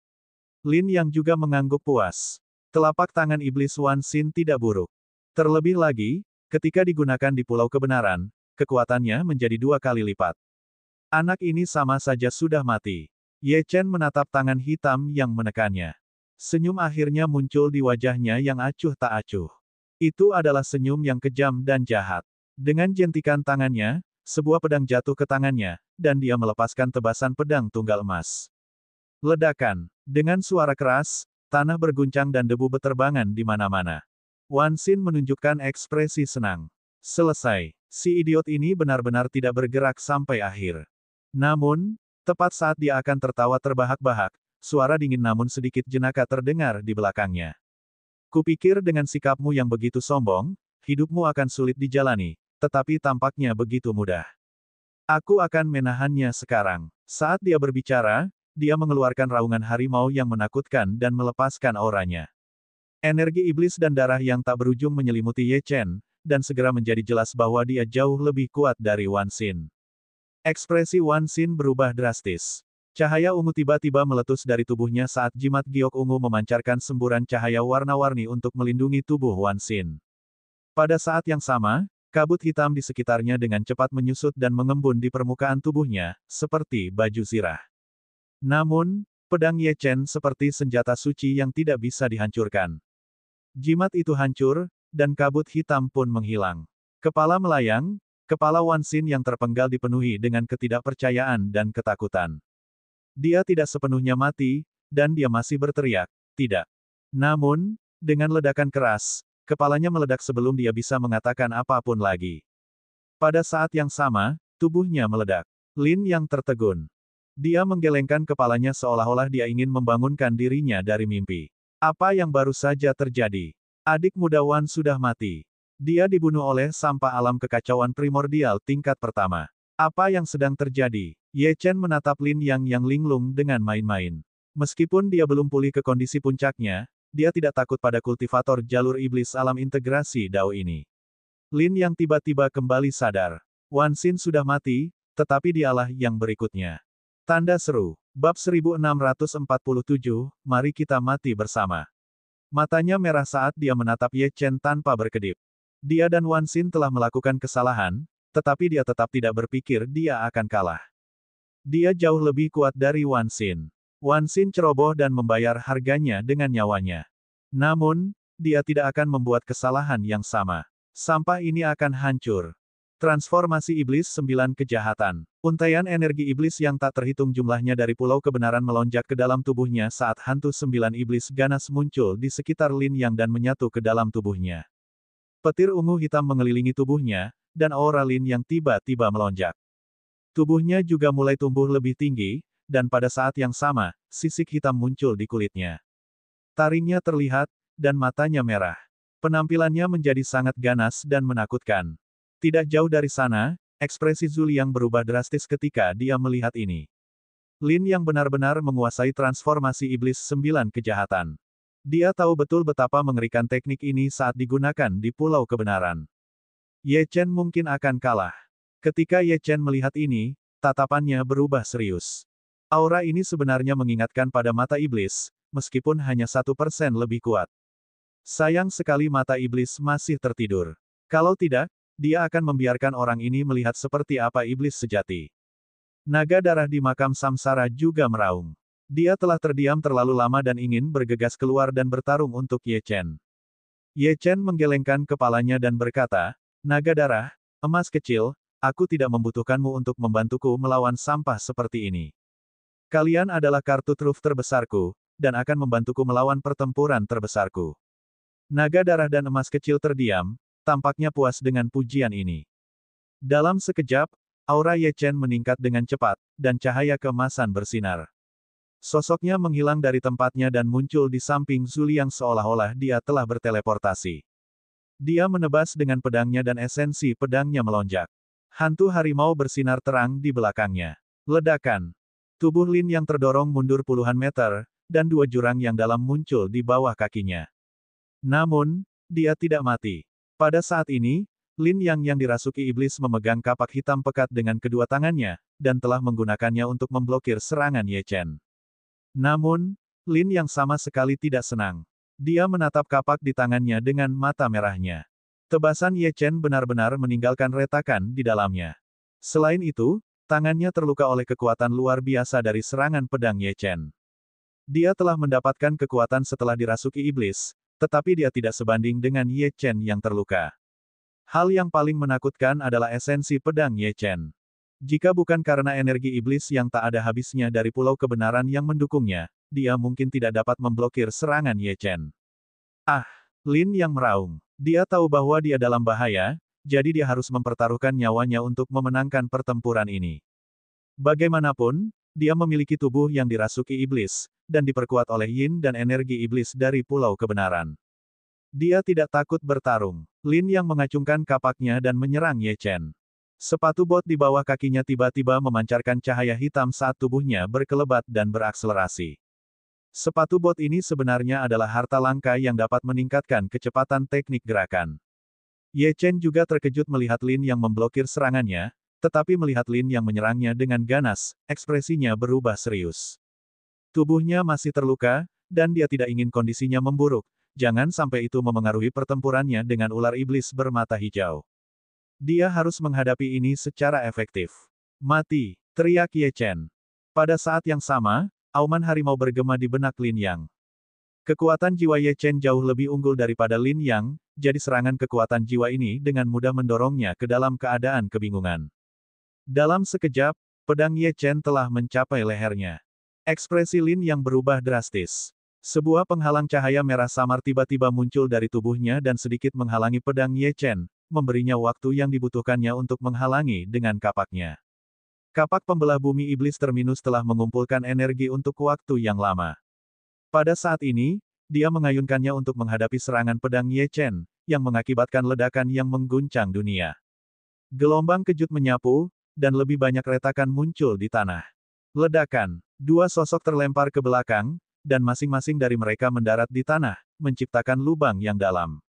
Lin Yang juga mengangguk puas. Telapak tangan iblis Wan Xin tidak buruk. Terlebih lagi, ketika digunakan di Pulau Kebenaran, kekuatannya menjadi 2 kali lipat. Anak ini sama saja sudah mati. Ye Chen menatap tangan hitam yang menekannya. Senyum akhirnya muncul di wajahnya yang acuh tak acuh. Itu adalah senyum yang kejam dan jahat. Dengan jentikan tangannya, sebuah pedang jatuh ke tangannya, dan dia melepaskan tebasan pedang tunggal emas. Ledakan. Dengan suara keras, tanah berguncang dan debu beterbangan di mana-mana. Wan Xin menunjukkan ekspresi senang. Selesai. Si idiot ini benar-benar tidak bergerak sampai akhir. Namun, tepat saat dia akan tertawa terbahak-bahak, suara dingin namun sedikit jenaka terdengar di belakangnya. "Kupikir dengan sikapmu yang begitu sombong, hidupmu akan sulit dijalani, tetapi tampaknya begitu mudah. Aku akan menahannya sekarang." Saat dia berbicara, dia mengeluarkan raungan harimau yang menakutkan dan melepaskan auranya. Energi iblis dan darah yang tak berujung menyelimuti Ye Chen, dan segera menjadi jelas bahwa dia jauh lebih kuat dari Wan Xin. Ekspresi Wan Xin berubah drastis. Cahaya ungu tiba-tiba meletus dari tubuhnya saat jimat giok ungu memancarkan semburan cahaya warna-warni untuk melindungi tubuh Wan Xin. Pada saat yang sama, kabut hitam di sekitarnya dengan cepat menyusut dan mengembun di permukaan tubuhnya, seperti baju zirah. Namun, pedang Ye Chen seperti senjata suci yang tidak bisa dihancurkan. Jimat itu hancur, dan kabut hitam pun menghilang. Kepala melayang, kepala Wan Xin yang terpenggal dipenuhi dengan ketidakpercayaan dan ketakutan. Dia tidak sepenuhnya mati, dan dia masih berteriak, "Tidak." Namun, dengan ledakan keras, kepalanya meledak sebelum dia bisa mengatakan apapun lagi. Pada saat yang sama, tubuhnya meledak. Lin Yang tertegun. Dia menggelengkan kepalanya seolah-olah dia ingin membangunkan dirinya dari mimpi. Apa yang baru saja terjadi? Adik muda Wan sudah mati. Dia dibunuh oleh sampah alam kekacauan primordial tingkat pertama. Apa yang sedang terjadi? Ye Chen menatap Lin yang linglung dengan main-main. Meskipun dia belum pulih ke kondisi puncaknya, dia tidak takut pada kultivator jalur iblis alam integrasi Dao ini. Lin yang tiba-tiba kembali sadar. Wan Xin sudah mati, tetapi dialah yang berikutnya. Tanda seru. Bab 1647, mari kita mati bersama. Matanya merah saat dia menatap Ye Chen tanpa berkedip. Dia dan Wan Xin telah melakukan kesalahan, tetapi dia tetap tidak berpikir dia akan kalah. Dia jauh lebih kuat dari Wan Xin. Wan Xin ceroboh dan membayar harganya dengan nyawanya. Namun, dia tidak akan membuat kesalahan yang sama. Sampah ini akan hancur. Transformasi Iblis 9 Kejahatan. Untaian energi iblis yang tak terhitung jumlahnya dari Pulau Kebenaran melonjak ke dalam tubuhnya saat hantu 9 iblis ganas muncul di sekitar Lin Yang dan menyatu ke dalam tubuhnya. Petir ungu hitam mengelilingi tubuhnya, dan aura Lin Yang tiba-tiba melonjak. Tubuhnya juga mulai tumbuh lebih tinggi, dan pada saat yang sama, sisik hitam muncul di kulitnya. Taringnya terlihat, dan matanya merah. Penampilannya menjadi sangat ganas dan menakutkan. Tidak jauh dari sana, ekspresi Zhu Liang berubah drastis ketika dia melihat ini. Lin Yang benar-benar menguasai transformasi iblis 9 kejahatan. Dia tahu betul betapa mengerikan teknik ini saat digunakan di Pulau Kebenaran. Ye Chen mungkin akan kalah. Ketika Ye Chen melihat ini, tatapannya berubah serius. Aura ini sebenarnya mengingatkan pada mata iblis, meskipun hanya 1% lebih kuat. Sayang sekali mata iblis masih tertidur. Kalau tidak, dia akan membiarkan orang ini melihat seperti apa iblis sejati. Naga darah di makam samsara juga meraung. Dia telah terdiam terlalu lama dan ingin bergegas keluar dan bertarung untuk Ye Chen. Ye Chen menggelengkan kepalanya dan berkata, "Naga darah, emas kecil, aku tidak membutuhkanmu untuk membantuku melawan sampah seperti ini. Kalian adalah kartu truf terbesarku, dan akan membantuku melawan pertempuran terbesarku." Naga darah dan emas kecil terdiam, tampaknya puas dengan pujian ini. Dalam sekejap, aura Ye Chen meningkat dengan cepat, dan cahaya keemasan bersinar. Sosoknya menghilang dari tempatnya dan muncul di samping Zhu Liang seolah-olah dia telah berteleportasi. Dia menebas dengan pedangnya dan esensi pedangnya melonjak. Hantu harimau bersinar terang di belakangnya. Ledakan. Tubuh Lin yang terdorong mundur puluhan meter, dan dua jurang yang dalam muncul di bawah kakinya. Namun, dia tidak mati. Pada saat ini, Lin yang dirasuki iblis memegang kapak hitam pekat dengan kedua tangannya, dan telah menggunakannya untuk memblokir serangan Ye Chen. Namun, Lin yang sama sekali tidak senang. Dia menatap kapak di tangannya dengan mata merahnya. Tebasan Ye Chen benar-benar meninggalkan retakan di dalamnya. Selain itu, tangannya terluka oleh kekuatan luar biasa dari serangan pedang Ye Chen. Dia telah mendapatkan kekuatan setelah dirasuki iblis, tetapi dia tidak sebanding dengan Ye Chen yang terluka. Hal yang paling menakutkan adalah esensi pedang Ye Chen. Jika bukan karena energi iblis yang tak ada habisnya dari Pulau Kebenaran yang mendukungnya, dia mungkin tidak dapat memblokir serangan Ye Chen. Ah! Lin yang meraung. Dia tahu bahwa dia dalam bahaya, jadi dia harus mempertaruhkan nyawanya untuk memenangkan pertempuran ini. Bagaimanapun, dia memiliki tubuh yang dirasuki iblis, dan diperkuat oleh yin dan energi iblis dari Pulau Kebenaran. Dia tidak takut bertarung. Lin yang mengacungkan kapaknya dan menyerang Ye Chen. Sepatu bot di bawah kakinya tiba-tiba memancarkan cahaya hitam saat tubuhnya berkelebat dan berakselerasi. Sepatu bot ini sebenarnya adalah harta langka yang dapat meningkatkan kecepatan teknik gerakan. Ye Chen juga terkejut melihat Lin yang memblokir serangannya, tetapi melihat Lin yang menyerangnya dengan ganas, ekspresinya berubah serius. Tubuhnya masih terluka, dan dia tidak ingin kondisinya memburuk, jangan sampai itu memengaruhi pertempurannya dengan ular iblis bermata hijau. Dia harus menghadapi ini secara efektif. Mati! Teriak Ye Chen. Pada saat yang sama, auman harimau bergema di benak Lin Yang. Kekuatan jiwa Ye Chen jauh lebih unggul daripada Lin Yang, jadi serangan kekuatan jiwa ini dengan mudah mendorongnya ke dalam keadaan kebingungan. Dalam sekejap, pedang Ye Chen telah mencapai lehernya. Ekspresi Lin Yang berubah drastis. Sebuah penghalang cahaya merah samar tiba-tiba muncul dari tubuhnya dan sedikit menghalangi pedang Ye Chen, memberinya waktu yang dibutuhkannya untuk menghalangi dengan kapaknya. Kapak pembelah bumi iblis terminus telah mengumpulkan energi untuk waktu yang lama. Pada saat ini, dia mengayunkannya untuk menghadapi serangan pedang Ye Chen, yang mengakibatkan ledakan yang mengguncang dunia. Gelombang kejut menyapu, dan lebih banyak retakan muncul di tanah. Ledakan. Dua sosok terlempar ke belakang, dan masing-masing dari mereka mendarat di tanah, menciptakan lubang yang dalam.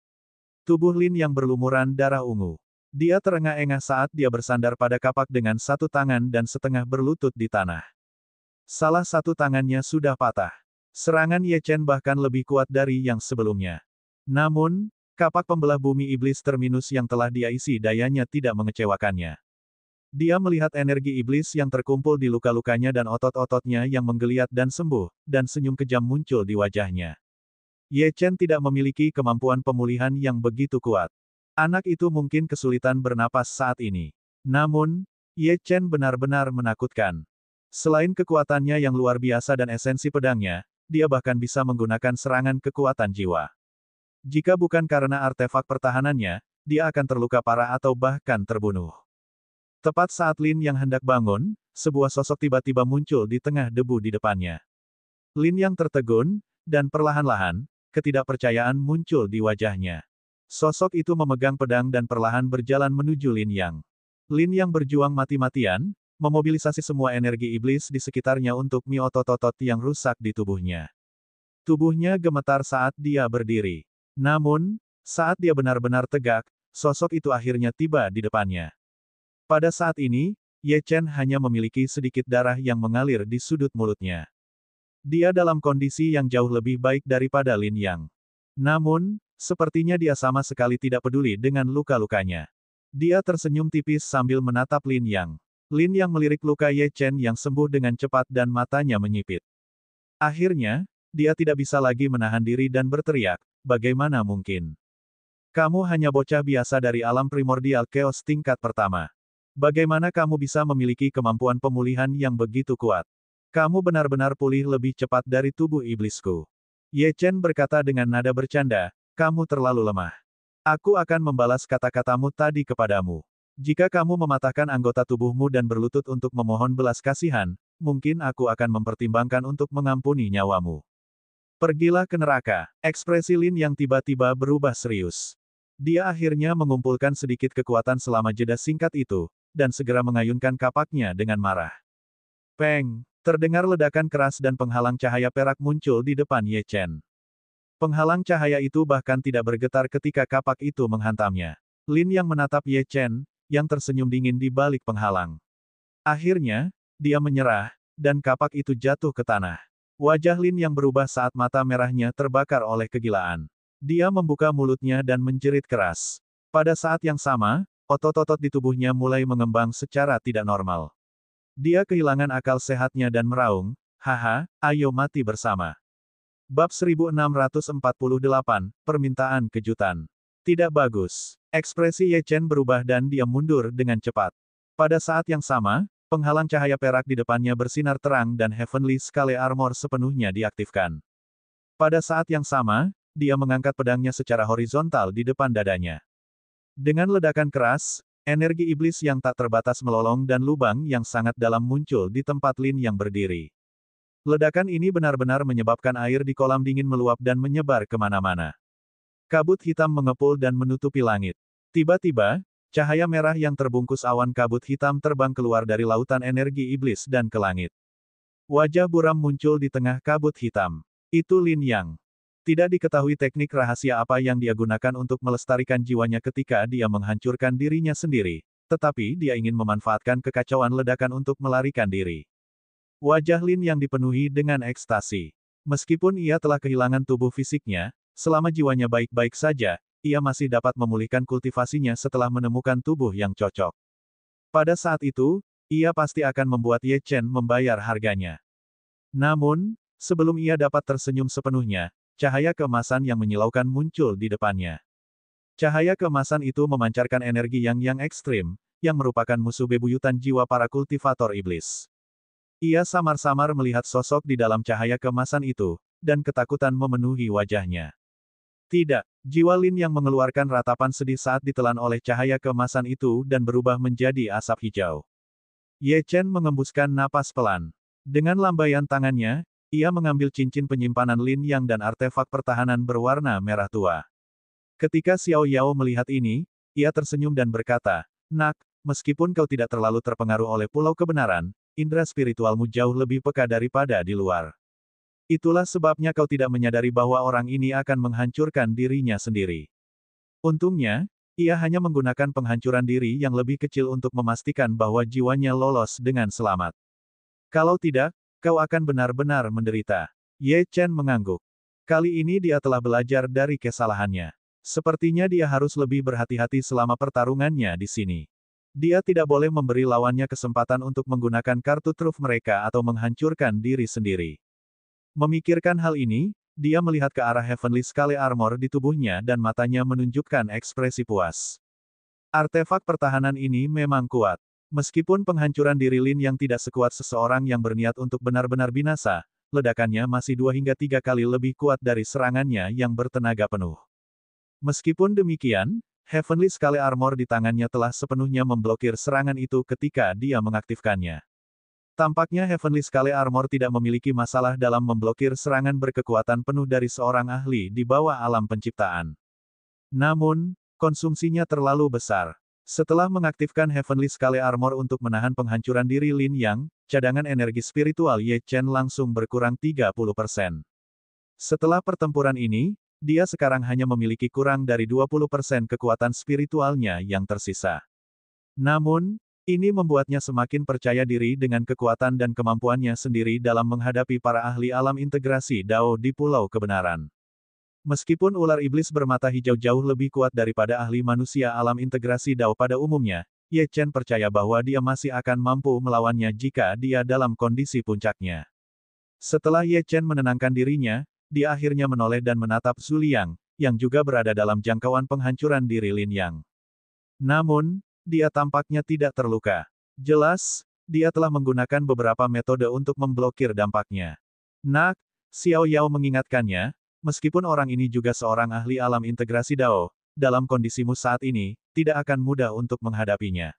Tubuh Lin yang berlumuran darah ungu. Dia terengah-engah saat dia bersandar pada kapak dengan satu tangan dan setengah berlutut di tanah. Salah satu tangannya sudah patah. Serangan Ye Chen bahkan lebih kuat dari yang sebelumnya. Namun, kapak pembelah bumi iblis terminus yang telah dia isi dayanya tidak mengecewakannya. Dia melihat energi iblis yang terkumpul di luka-lukanya dan otot-ototnya yang menggeliat dan sembuh, dan senyum kejam muncul di wajahnya. Ye Chen tidak memiliki kemampuan pemulihan yang begitu kuat. Anak itu mungkin kesulitan bernapas saat ini. Namun, Ye Chen benar-benar menakutkan. Selain kekuatannya yang luar biasa dan esensi pedangnya, dia bahkan bisa menggunakan serangan kekuatan jiwa. Jika bukan karena artefak pertahanannya, dia akan terluka parah atau bahkan terbunuh. Tepat saat Lin yang hendak bangun, sebuah sosok tiba-tiba muncul di tengah debu di depannya. Lin yang tertegun, dan perlahan-lahan, ketidakpercayaan muncul di wajahnya. Sosok itu memegang pedang dan perlahan berjalan menuju Lin Yang. Lin Yang berjuang mati-matian, memobilisasi semua energi iblis di sekitarnya untuk otot-otot yang rusak di tubuhnya. Tubuhnya gemetar saat dia berdiri. Namun, saat dia benar-benar tegak, sosok itu akhirnya tiba di depannya. Pada saat ini, Ye Chen hanya memiliki sedikit darah yang mengalir di sudut mulutnya. Dia dalam kondisi yang jauh lebih baik daripada Lin Yang. Namun, sepertinya dia sama sekali tidak peduli dengan luka-lukanya. Dia tersenyum tipis sambil menatap Lin Yang. Lin Yang melirik luka Ye Chen yang sembuh dengan cepat dan matanya menyipit. Akhirnya, dia tidak bisa lagi menahan diri dan berteriak, "Bagaimana mungkin? Kamu hanya bocah biasa dari alam primordial chaos tingkat pertama. Bagaimana kamu bisa memiliki kemampuan pemulihan yang begitu kuat? Kamu benar-benar pulih lebih cepat dari tubuh iblisku." Ye Chen berkata dengan nada bercanda, "Kamu terlalu lemah. Aku akan membalas kata-katamu tadi kepadamu. Jika kamu mematahkan anggota tubuhmu dan berlutut untuk memohon belas kasihan, mungkin aku akan mempertimbangkan untuk mengampuni nyawamu. Pergilah ke neraka." Ekspresi Lin yang tiba-tiba berubah serius. Dia akhirnya mengumpulkan sedikit kekuatan selama jeda singkat itu, dan segera mengayunkan kapaknya dengan marah. Peng! Terdengar ledakan keras dan penghalang cahaya perak muncul di depan Ye Chen. Penghalang cahaya itu bahkan tidak bergetar ketika kapak itu menghantamnya. Lin yang menatap Ye Chen, yang tersenyum dingin di balik penghalang. Akhirnya, dia menyerah, dan kapak itu jatuh ke tanah. Wajah Lin yang berubah saat mata merahnya terbakar oleh kegilaan. Dia membuka mulutnya dan menjerit keras. Pada saat yang sama, otot-otot di tubuhnya mulai mengembang secara tidak normal. Dia kehilangan akal sehatnya dan meraung, "Haha, ayo mati bersama." Bab 1648, Permintaan Kejutan. Tidak bagus. Ekspresi Ye Chen berubah dan dia mundur dengan cepat. Pada saat yang sama, penghalang cahaya perak di depannya bersinar terang dan Heavenly Scale Armor sepenuhnya diaktifkan. Pada saat yang sama, dia mengangkat pedangnya secara horizontal di depan dadanya. Dengan ledakan keras, energi iblis yang tak terbatas melolong dan lubang yang sangat dalam muncul di tempat Lin yang berdiri. Ledakan ini benar-benar menyebabkan air di kolam dingin meluap dan menyebar kemana-mana. Kabut hitam mengepul dan menutupi langit. Tiba-tiba, cahaya merah yang terbungkus awan kabut hitam terbang keluar dari lautan energi iblis dan ke langit. Wajah buram muncul di tengah kabut hitam. Itu Lin Yang. Tidak diketahui teknik rahasia apa yang dia gunakan untuk melestarikan jiwanya ketika dia menghancurkan dirinya sendiri, tetapi dia ingin memanfaatkan kekacauan ledakan untuk melarikan diri. Wajah Lin yang dipenuhi dengan ekstasi. Meskipun ia telah kehilangan tubuh fisiknya, selama jiwanya baik-baik saja, ia masih dapat memulihkan kultivasinya setelah menemukan tubuh yang cocok. Pada saat itu, ia pasti akan membuat Ye Chen membayar harganya. Namun, sebelum ia dapat tersenyum sepenuhnya, cahaya keemasan yang menyilaukan muncul di depannya. Cahaya keemasan itu memancarkan energi yang ekstrim, yang merupakan musuh bebuyutan jiwa para kultivator iblis. Ia samar-samar melihat sosok di dalam cahaya keemasan itu, dan ketakutan memenuhi wajahnya. Tidak, jiwa Lin yang mengeluarkan ratapan sedih saat ditelan oleh cahaya keemasan itu dan berubah menjadi asap hijau. Ye Chen mengembuskan napas pelan. Dengan lambaian tangannya, ia mengambil cincin penyimpanan Lin Yang dan artefak pertahanan berwarna merah tua. Ketika Xiao Yao melihat ini, ia tersenyum dan berkata, "Nak, meskipun kau tidak terlalu terpengaruh oleh Pulau Kebenaran, indera spiritualmu jauh lebih peka daripada di luar. Itulah sebabnya kau tidak menyadari bahwa orang ini akan menghancurkan dirinya sendiri. Untungnya, ia hanya menggunakan penghancuran diri yang lebih kecil untuk memastikan bahwa jiwanya lolos dengan selamat. Kalau tidak, kau akan benar-benar menderita." Ye Chen mengangguk. Kali ini dia telah belajar dari kesalahannya. Sepertinya dia harus lebih berhati-hati selama pertarungannya di sini. Dia tidak boleh memberi lawannya kesempatan untuk menggunakan kartu truf mereka atau menghancurkan diri sendiri. Memikirkan hal ini, dia melihat ke arah Heavenly Scale Armor di tubuhnya dan matanya menunjukkan ekspresi puas. Artefak pertahanan ini memang kuat. Meskipun penghancuran diri Lin yang tidak sekuat seseorang yang berniat untuk benar-benar binasa, ledakannya masih 2 hingga 3 kali lebih kuat dari serangannya yang bertenaga penuh. Meskipun demikian, Heavenly Scale Armor di tangannya telah sepenuhnya memblokir serangan itu ketika dia mengaktifkannya. Tampaknya Heavenly Scale Armor tidak memiliki masalah dalam memblokir serangan berkekuatan penuh dari seorang ahli di bawah alam penciptaan. Namun, konsumsinya terlalu besar. Setelah mengaktifkan Heavenly Scale Armor untuk menahan penghancuran diri Lin Yang, cadangan energi spiritual Ye Chen langsung berkurang 30%. Setelah pertempuran ini, dia sekarang hanya memiliki kurang dari 20% kekuatan spiritualnya yang tersisa. Namun, ini membuatnya semakin percaya diri dengan kekuatan dan kemampuannya sendiri dalam menghadapi para ahli alam integrasi Dao di Pulau Kebenaran. Meskipun ular iblis bermata hijau jauh lebih kuat daripada ahli manusia alam integrasi Dao pada umumnya, Ye Chen percaya bahwa dia masih akan mampu melawannya jika dia dalam kondisi puncaknya. Setelah Ye Chen menenangkan dirinya, dia akhirnya menoleh dan menatap Zhu Liang, yang juga berada dalam jangkauan penghancuran diri Lin Yang. Namun, dia tampaknya tidak terluka. Jelas, dia telah menggunakan beberapa metode untuk memblokir dampaknya. Nak, Xiao Yao mengingatkannya, meskipun orang ini juga seorang ahli alam integrasi Dao, dalam kondisimu saat ini, tidak akan mudah untuk menghadapinya.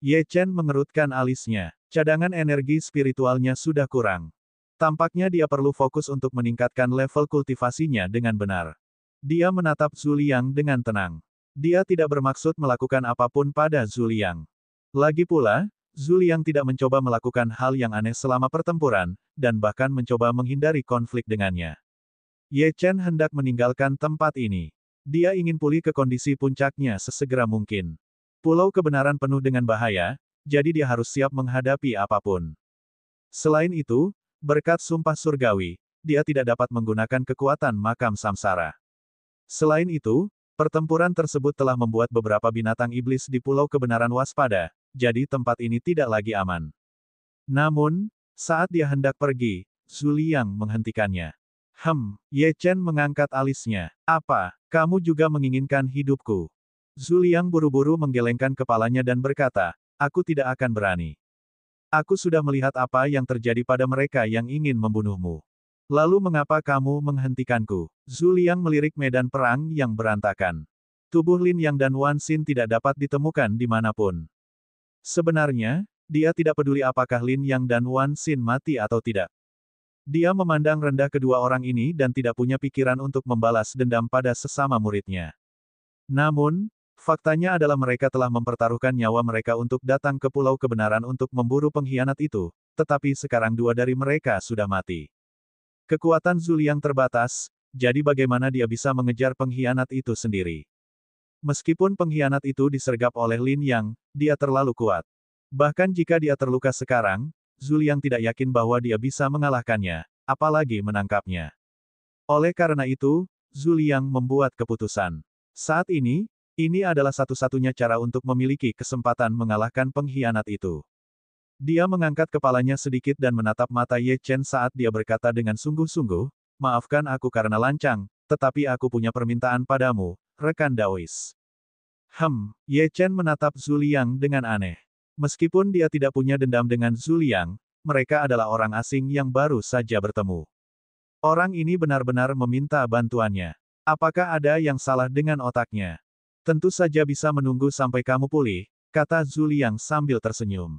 Ye Chen mengerutkan alisnya. Cadangan energi spiritualnya sudah kurang. Tampaknya dia perlu fokus untuk meningkatkan level kultivasinya dengan benar. Dia menatap Zhu Liang dengan tenang. Dia tidak bermaksud melakukan apapun pada Zhu Liang. Lagi pula, Zhu Liang tidak mencoba melakukan hal yang aneh selama pertempuran, dan bahkan mencoba menghindari konflik dengannya. Ye Chen hendak meninggalkan tempat ini. Dia ingin pulih ke kondisi puncaknya sesegera mungkin. Pulau Kebenaran penuh dengan bahaya, jadi dia harus siap menghadapi apapun. Selain itu, berkat sumpah surgawi, dia tidak dapat menggunakan kekuatan makam samsara. Selain itu, pertempuran tersebut telah membuat beberapa binatang iblis di Pulau Kebenaran waspada, jadi tempat ini tidak lagi aman. Namun, saat dia hendak pergi, Zhu Liang menghentikannya. Ye Chen mengangkat alisnya. Apa, kamu juga menginginkan hidupku? Zhu Liang buru-buru menggelengkan kepalanya dan berkata, aku tidak akan berani. Aku sudah melihat apa yang terjadi pada mereka yang ingin membunuhmu. Lalu mengapa kamu menghentikanku? Zhu Liang melirik medan perang yang berantakan. Tubuh Lin Yang dan Wan Xin tidak dapat ditemukan dimanapun. Sebenarnya, dia tidak peduli apakah Lin Yang dan Wan Xin mati atau tidak. Dia memandang rendah kedua orang ini dan tidak punya pikiran untuk membalas dendam pada sesama muridnya. Namun, faktanya adalah mereka telah mempertaruhkan nyawa mereka untuk datang ke Pulau Kebenaran untuk memburu pengkhianat itu, tetapi sekarang 2 dari mereka sudah mati. Kekuatan Zhu Liang terbatas, jadi bagaimana dia bisa mengejar pengkhianat itu sendiri? Meskipun pengkhianat itu disergap oleh Lin Yang, dia terlalu kuat. Bahkan jika dia terluka sekarang, Zhu Liang tidak yakin bahwa dia bisa mengalahkannya, apalagi menangkapnya. Oleh karena itu, Zhu Liang membuat keputusan. Saat ini adalah satu-satunya cara untuk memiliki kesempatan mengalahkan pengkhianat itu. Dia mengangkat kepalanya sedikit dan menatap mata Ye Chen saat dia berkata dengan sungguh-sungguh, maafkan aku karena lancang, tetapi aku punya permintaan padamu, rekan Daois. Ye Chen menatap Zhu Liang dengan aneh. Meskipun dia tidak punya dendam dengan Zhu Liang, mereka adalah orang asing yang baru saja bertemu. Orang ini benar-benar meminta bantuannya. Apakah ada yang salah dengan otaknya? Tentu saja bisa menunggu sampai kamu pulih, kata Zhu Liang sambil tersenyum.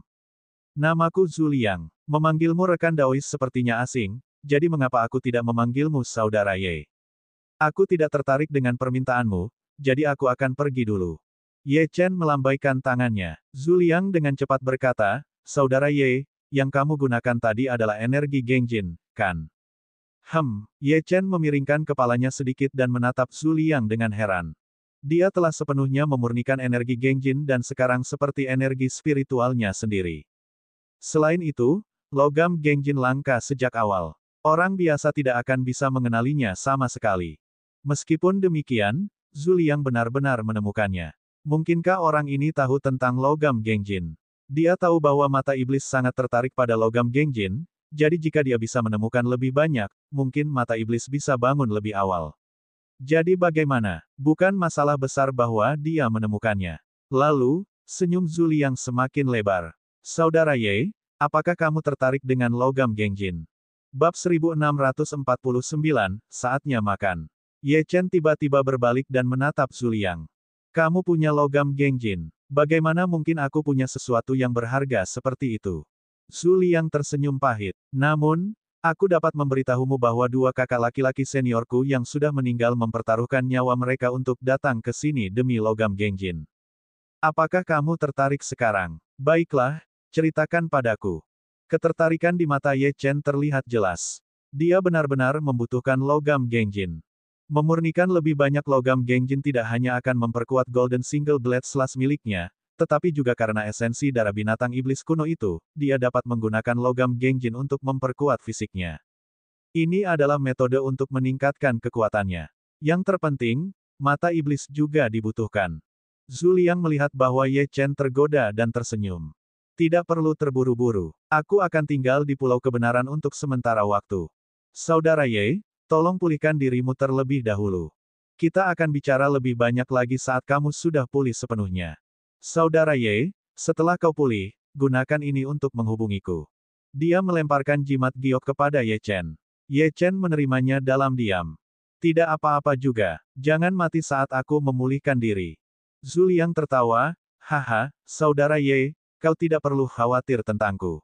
Namaku Zhu Liang. Memanggilmu rekan Daois sepertinya asing, jadi mengapa aku tidak memanggilmu saudara Ye? Aku tidak tertarik dengan permintaanmu, jadi aku akan pergi dulu. Ye Chen melambaikan tangannya. Zhu Liang dengan cepat berkata, Saudara Ye, yang kamu gunakan tadi adalah energi Gengjin, kan? Ye Chen memiringkan kepalanya sedikit dan menatap Zhu Liang dengan heran. Dia telah sepenuhnya memurnikan energi Gengjin dan sekarang seperti energi spiritualnya sendiri. Selain itu, logam Gengjin langka sejak awal. Orang biasa tidak akan bisa mengenalinya sama sekali. Meskipun demikian, Zhu Liang benar-benar menemukannya. Mungkinkah orang ini tahu tentang logam Gengjin? Dia tahu bahwa mata iblis sangat tertarik pada logam Gengjin, jadi jika dia bisa menemukan lebih banyak, mungkin mata iblis bisa bangun lebih awal. Jadi bagaimana? Bukan masalah besar bahwa dia menemukannya. Lalu, senyum Zhu Liang semakin lebar. Saudara Ye, apakah kamu tertarik dengan logam Gengjin? Bab 1649, saatnya makan. Ye Chen tiba-tiba berbalik dan menatap Zhu Liang. Kamu punya logam Gengjin. Bagaimana mungkin aku punya sesuatu yang berharga seperti itu? Zhu Liang tersenyum pahit. Namun, aku dapat memberitahumu bahwa dua kakak laki-laki seniorku yang sudah meninggal mempertaruhkan nyawa mereka untuk datang ke sini demi logam Gengjin. Apakah kamu tertarik sekarang? Baiklah, ceritakan padaku. Ketertarikan di mata Ye Chen terlihat jelas. Dia benar-benar membutuhkan logam Gengjin. Memurnikan lebih banyak logam Gengjin tidak hanya akan memperkuat Golden Single Blade Slash miliknya, tetapi juga karena esensi darah binatang iblis kuno itu, dia dapat menggunakan logam Gengjin untuk memperkuat fisiknya. Ini adalah metode untuk meningkatkan kekuatannya. Yang terpenting, mata iblis juga dibutuhkan. Zhu Liang melihat bahwa Ye Chen tergoda dan tersenyum. Tidak perlu terburu-buru. Aku akan tinggal di Pulau Kebenaran untuk sementara waktu. Saudara Ye, tolong pulihkan dirimu terlebih dahulu. Kita akan bicara lebih banyak lagi saat kamu sudah pulih sepenuhnya. Saudara Ye, setelah kau pulih, gunakan ini untuk menghubungiku. Dia melemparkan jimat giok kepada Ye Chen. Ye Chen menerimanya dalam diam. Tidak apa-apa juga, jangan mati saat aku memulihkan diri. Zhu Liang tertawa, haha, Saudara Ye, kau tidak perlu khawatir tentangku.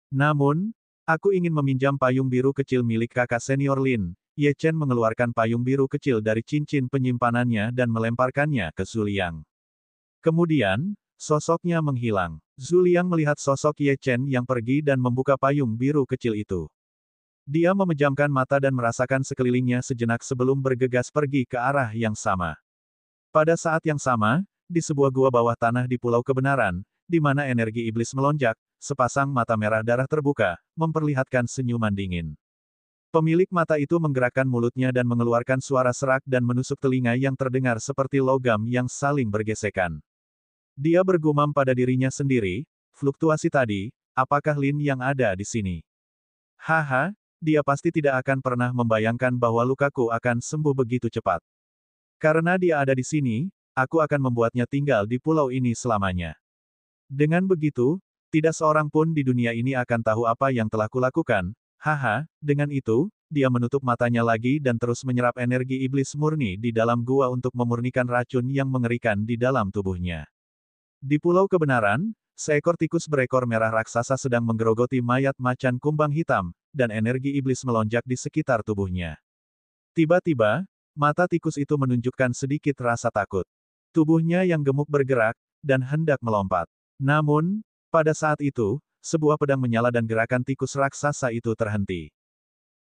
Namun, aku ingin meminjam payung biru kecil milik kakak senior Lin. Ye Chen mengeluarkan payung biru kecil dari cincin penyimpanannya dan melemparkannya ke Zhu Liang. Kemudian, sosoknya menghilang. Zhu Liang melihat sosok Ye Chen yang pergi dan membuka payung biru kecil itu. Dia memejamkan mata dan merasakan sekelilingnya sejenak sebelum bergegas pergi ke arah yang sama. Pada saat yang sama, di sebuah gua bawah tanah di Pulau Kebenaran, di mana energi iblis melonjak, sepasang mata merah darah terbuka, memperlihatkan senyuman dingin. Pemilik mata itu menggerakkan mulutnya dan mengeluarkan suara serak dan menusuk telinga yang terdengar seperti logam yang saling bergesekan. Dia bergumam pada dirinya sendiri, fluktuasi tadi, apakah Lin yang ada di sini? Haha, dia pasti tidak akan pernah membayangkan bahwa lukaku akan sembuh begitu cepat. Karena dia ada di sini, aku akan membuatnya tinggal di pulau ini selamanya. Dengan begitu, tidak seorang pun di dunia ini akan tahu apa yang telah kulakukan. Haha, dengan itu, dia menutup matanya lagi dan terus menyerap energi iblis murni di dalam gua untuk memurnikan racun yang mengerikan di dalam tubuhnya. Di Pulau Kebenaran, seekor tikus berekor merah raksasa sedang menggerogoti mayat macan kumbang hitam, dan energi iblis melonjak di sekitar tubuhnya. Tiba-tiba, mata tikus itu menunjukkan sedikit rasa takut. Tubuhnya yang gemuk bergerak, dan hendak melompat. Namun, pada saat itu, sebuah pedang menyala dan gerakan tikus raksasa itu terhenti.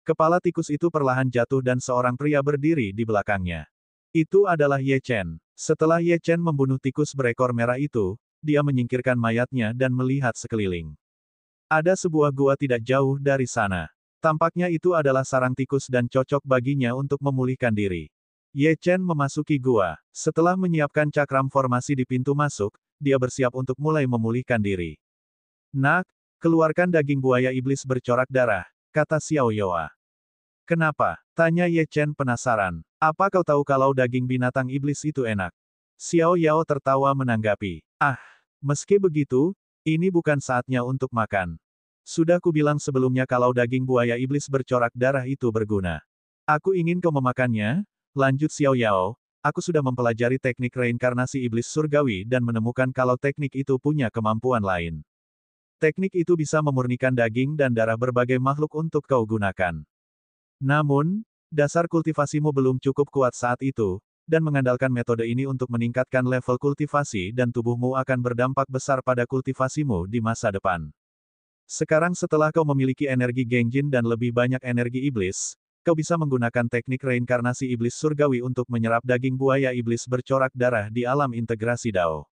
Kepala tikus itu perlahan jatuh dan seorang pria berdiri di belakangnya. Itu adalah Ye Chen. Setelah Ye Chen membunuh tikus berekor merah itu, dia menyingkirkan mayatnya dan melihat sekeliling. Ada sebuah gua tidak jauh dari sana. Tampaknya itu adalah sarang tikus dan cocok baginya untuk memulihkan diri. Ye Chen memasuki gua. Setelah menyiapkan cakram formasi di pintu masuk, dia bersiap untuk mulai memulihkan diri. Nak, keluarkan daging buaya iblis bercorak darah, kata Xiao Yaoa. Kenapa? Tanya Ye Chen penasaran. Apa kau tahu kalau daging binatang iblis itu enak? Xiao Yao tertawa menanggapi. Ah, meski begitu, ini bukan saatnya untuk makan. Sudah kubilang sebelumnya kalau daging buaya iblis bercorak darah itu berguna. Aku ingin kau memakannya, lanjut Xiao Yao. Aku sudah mempelajari teknik reinkarnasi iblis surgawi dan menemukan kalau teknik itu punya kemampuan lain. Teknik itu bisa memurnikan daging dan darah berbagai makhluk untuk kau gunakan. Namun, dasar kultivasimu belum cukup kuat saat itu, dan mengandalkan metode ini untuk meningkatkan level kultivasi dan tubuhmu akan berdampak besar pada kultivasimu di masa depan. Sekarang setelah kau memiliki energi Genjin dan lebih banyak energi iblis, kau bisa menggunakan teknik reinkarnasi iblis surgawi untuk menyerap daging buaya iblis bercorak darah di alam integrasi Dao.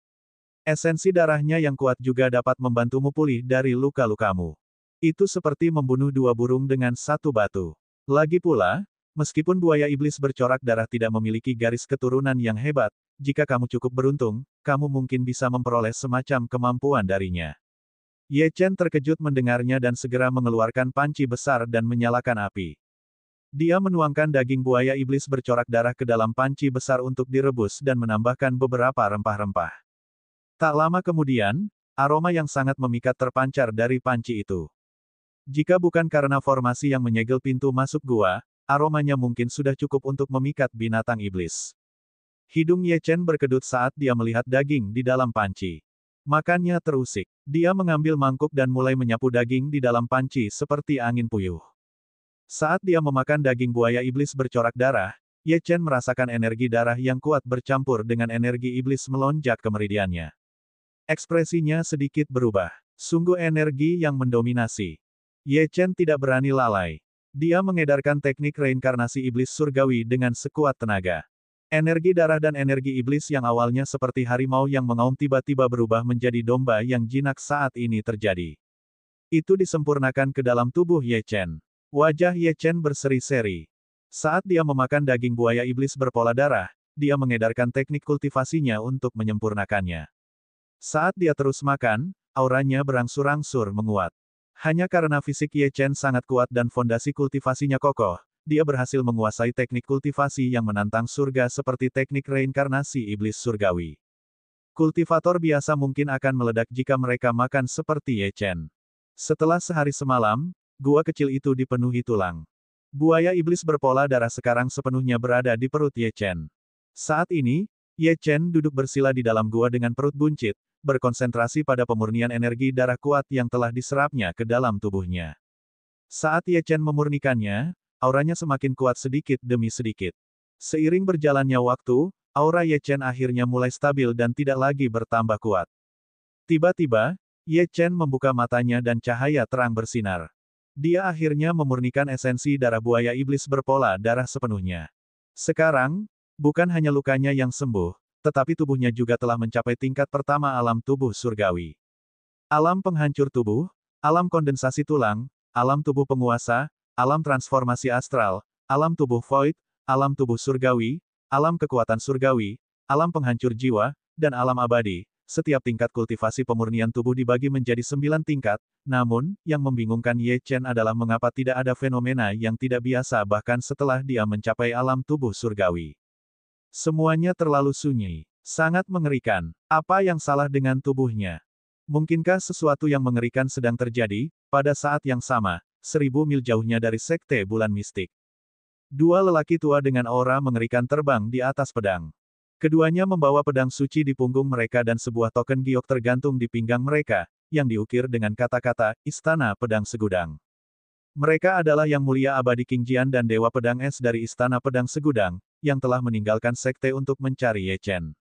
Esensi darahnya yang kuat juga dapat membantumu pulih dari luka-lukamu. Itu seperti membunuh dua burung dengan satu batu. Lagi pula, meskipun buaya iblis bercorak darah tidak memiliki garis keturunan yang hebat, jika kamu cukup beruntung, kamu mungkin bisa memperoleh semacam kemampuan darinya. Ye Chen terkejut mendengarnya dan segera mengeluarkan panci besar dan menyalakan api. Dia menuangkan daging buaya iblis bercorak darah ke dalam panci besar untuk direbus dan menambahkan beberapa rempah-rempah. Tak lama kemudian, aroma yang sangat memikat terpancar dari panci itu. Jika bukan karena formasi yang menyegel pintu masuk gua, aromanya mungkin sudah cukup untuk memikat binatang iblis. Hidung Ye Chen berkedut saat dia melihat daging di dalam panci. Makannya terusik. Dia mengambil mangkuk dan mulai menyapu daging di dalam panci seperti angin puyuh. Saat dia memakan daging buaya iblis bercorak darah, Ye Chen merasakan energi darah yang kuat bercampur dengan energi iblis melonjak ke meridiannya. Ekspresinya sedikit berubah. Sungguh energi yang mendominasi. Ye Chen tidak berani lalai. Dia mengedarkan teknik reinkarnasi iblis surgawi dengan sekuat tenaga. Energi darah dan energi iblis yang awalnya seperti harimau yang mengaum tiba-tiba berubah menjadi domba yang jinak saat ini terjadi. Itu disempurnakan ke dalam tubuh Ye Chen. Wajah Ye Chen berseri-seri. Saat dia memakan daging buaya iblis berpola darah, dia mengedarkan teknik kultivasinya untuk menyempurnakannya. Saat dia terus makan, auranya berangsur-angsur menguat. Hanya karena fisik Ye Chen sangat kuat dan fondasi kultivasinya kokoh, dia berhasil menguasai teknik kultivasi yang menantang surga seperti teknik reinkarnasi iblis surgawi. Kultivator biasa mungkin akan meledak jika mereka makan seperti Ye Chen. Setelah sehari semalam, gua kecil itu dipenuhi tulang. Buaya iblis berpola darah sekarang sepenuhnya berada di perut Ye Chen. Saat ini, Ye Chen duduk bersila di dalam gua dengan perut buncit, berkonsentrasi pada pemurnian energi darah kuat yang telah diserapnya ke dalam tubuhnya. Saat Ye Chen memurnikannya, auranya semakin kuat sedikit demi sedikit. Seiring berjalannya waktu, aura Ye Chen akhirnya mulai stabil dan tidak lagi bertambah kuat. Tiba-tiba, Ye Chen membuka matanya dan cahaya terang bersinar. Dia akhirnya memurnikan esensi darah buaya iblis berpola darah sepenuhnya. Sekarang, bukan hanya lukanya yang sembuh, tetapi tubuhnya juga telah mencapai tingkat pertama alam tubuh surgawi. Alam penghancur tubuh, alam kondensasi tulang, alam tubuh penguasa, alam transformasi astral, alam tubuh void, alam tubuh surgawi, alam kekuatan surgawi, alam penghancur jiwa, dan alam abadi. Setiap tingkat kultivasi pemurnian tubuh dibagi menjadi 9 tingkat, namun, yang membingungkan Ye Chen adalah mengapa tidak ada fenomena yang tidak biasa bahkan setelah dia mencapai alam tubuh surgawi. Semuanya terlalu sunyi. Sangat mengerikan. Apa yang salah dengan tubuhnya? Mungkinkah sesuatu yang mengerikan sedang terjadi, pada saat yang sama, 1000 mil jauhnya dari sekte bulan mistik? Dua lelaki tua dengan aura mengerikan terbang di atas pedang. Keduanya membawa pedang suci di punggung mereka dan sebuah token giok tergantung di pinggang mereka, yang diukir dengan kata-kata, Istana Pedang Segudang. Mereka adalah Yang Mulia Abadi King Jian dan Dewa Pedang Es dari Istana Pedang Segudang, yang telah meninggalkan sekte untuk mencari Ye Chen.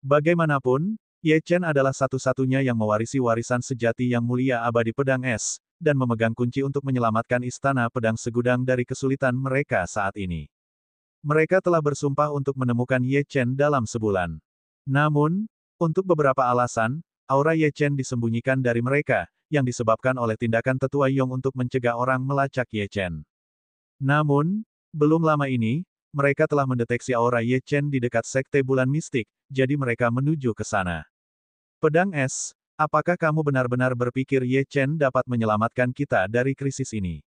Bagaimanapun, Ye Chen adalah satu-satunya yang mewarisi warisan sejati Yang Mulia Abadi Pedang Es, dan memegang kunci untuk menyelamatkan Istana Pedang Segudang dari kesulitan mereka saat ini. Mereka telah bersumpah untuk menemukan Ye Chen dalam sebulan. Namun, untuk beberapa alasan, aura Ye Chen disembunyikan dari mereka, yang disebabkan oleh tindakan Tetua Yong untuk mencegah orang melacak Ye Chen. Namun, belum lama ini, mereka telah mendeteksi aura Ye Chen di dekat sekte bulan mistik, jadi mereka menuju ke sana. Pedang Es, apakah kamu benar-benar berpikir Ye Chen dapat menyelamatkan kita dari krisis ini?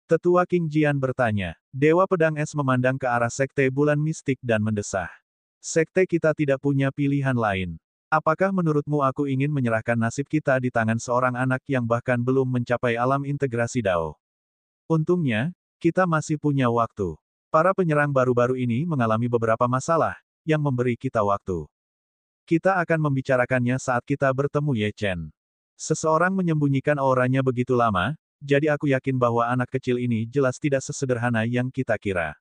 Tetua King Jian bertanya. Dewa Pedang Es memandang ke arah sekte bulan mistik dan mendesah. Sekte kita tidak punya pilihan lain. Apakah menurutmu aku ingin menyerahkan nasib kita di tangan seorang anak yang bahkan belum mencapai alam integrasi Dao? Untungnya, kita masih punya waktu. Para penyerang baru-baru ini mengalami beberapa masalah, yang memberi kita waktu. Kita akan membicarakannya saat kita bertemu Ye Chen. Seseorang menyembunyikan auranya begitu lama, jadi aku yakin bahwa anak kecil ini jelas tidak sesederhana yang kita kira.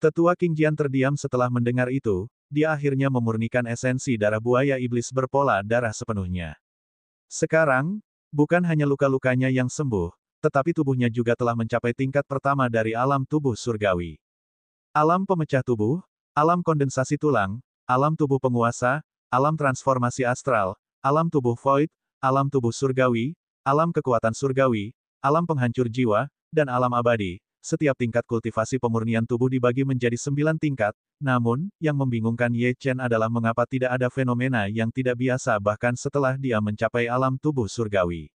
Tetua King Jian terdiam setelah mendengar itu, dia akhirnya memurnikan esensi darah buaya iblis berpola darah sepenuhnya. Sekarang, bukan hanya luka-lukanya yang sembuh, tetapi tubuhnya juga telah mencapai tingkat pertama dari alam tubuh surgawi. Alam pemecah tubuh, alam kondensasi tulang, alam tubuh penguasa, alam transformasi astral, alam tubuh void, alam tubuh surgawi, alam kekuatan surgawi, alam penghancur jiwa, dan alam abadi. Setiap tingkat kultivasi pemurnian tubuh dibagi menjadi 9 tingkat, namun, yang membingungkan Ye Chen adalah mengapa tidak ada fenomena yang tidak biasa bahkan setelah dia mencapai alam tubuh surgawi.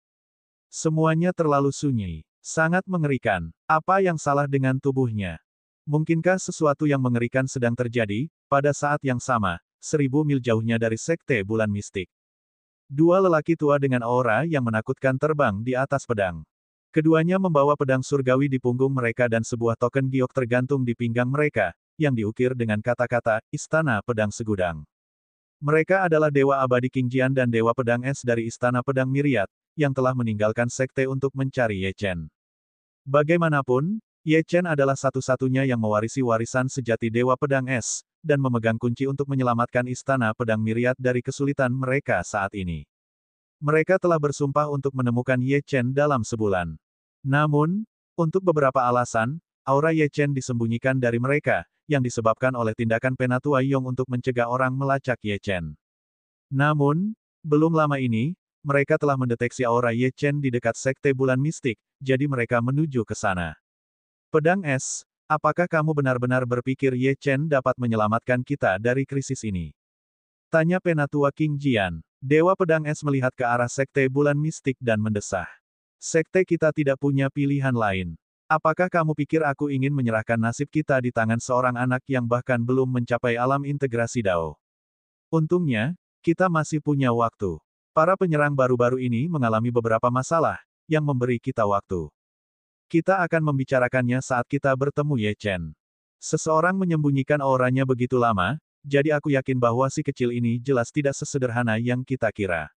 Semuanya terlalu sunyi. Sangat mengerikan. Apa yang salah dengan tubuhnya? Mungkinkah sesuatu yang mengerikan sedang terjadi, pada saat yang sama, 1000 mil jauhnya dari sekte bulan mistik? Dua lelaki tua dengan aura yang menakutkan terbang di atas pedang. Keduanya membawa pedang surgawi di punggung mereka dan sebuah token giok tergantung di pinggang mereka, yang diukir dengan kata-kata, Istana Pedang Segudang. Mereka adalah Dewa Abadi King Jian dan Dewa Pedang Es dari Istana Pedang Myriad, yang telah meninggalkan sekte untuk mencari Ye Chen. Bagaimanapun, Ye Chen adalah satu-satunya yang mewarisi warisan sejati Dewa Pedang Es, dan memegang kunci untuk menyelamatkan Istana Pedang Myriad dari kesulitan mereka saat ini. Mereka telah bersumpah untuk menemukan Ye Chen dalam sebulan. Namun, untuk beberapa alasan, aura Ye Chen disembunyikan dari mereka, yang disebabkan oleh tindakan Penatua Yong untuk mencegah orang melacak Ye Chen. Namun, belum lama ini, mereka telah mendeteksi aura Ye Chen di dekat sekte bulan mistik, jadi mereka menuju ke sana. Pedang Es, apakah kamu benar-benar berpikir Ye Chen dapat menyelamatkan kita dari krisis ini? Tanya Penatua King Jian. Dewa Pedang Es melihat ke arah sekte bulan mistik dan mendesah. Sekte kita tidak punya pilihan lain. Apakah kamu pikir aku ingin menyerahkan nasib kita di tangan seorang anak yang bahkan belum mencapai alam integrasi Dao? Untungnya, kita masih punya waktu. Para penyerang baru-baru ini mengalami beberapa masalah, yang memberi kita waktu. Kita akan membicarakannya saat kita bertemu Ye Chen. Seseorang menyembunyikan auranya begitu lama, jadi aku yakin bahwa si kecil ini jelas tidak sesederhana yang kita kira.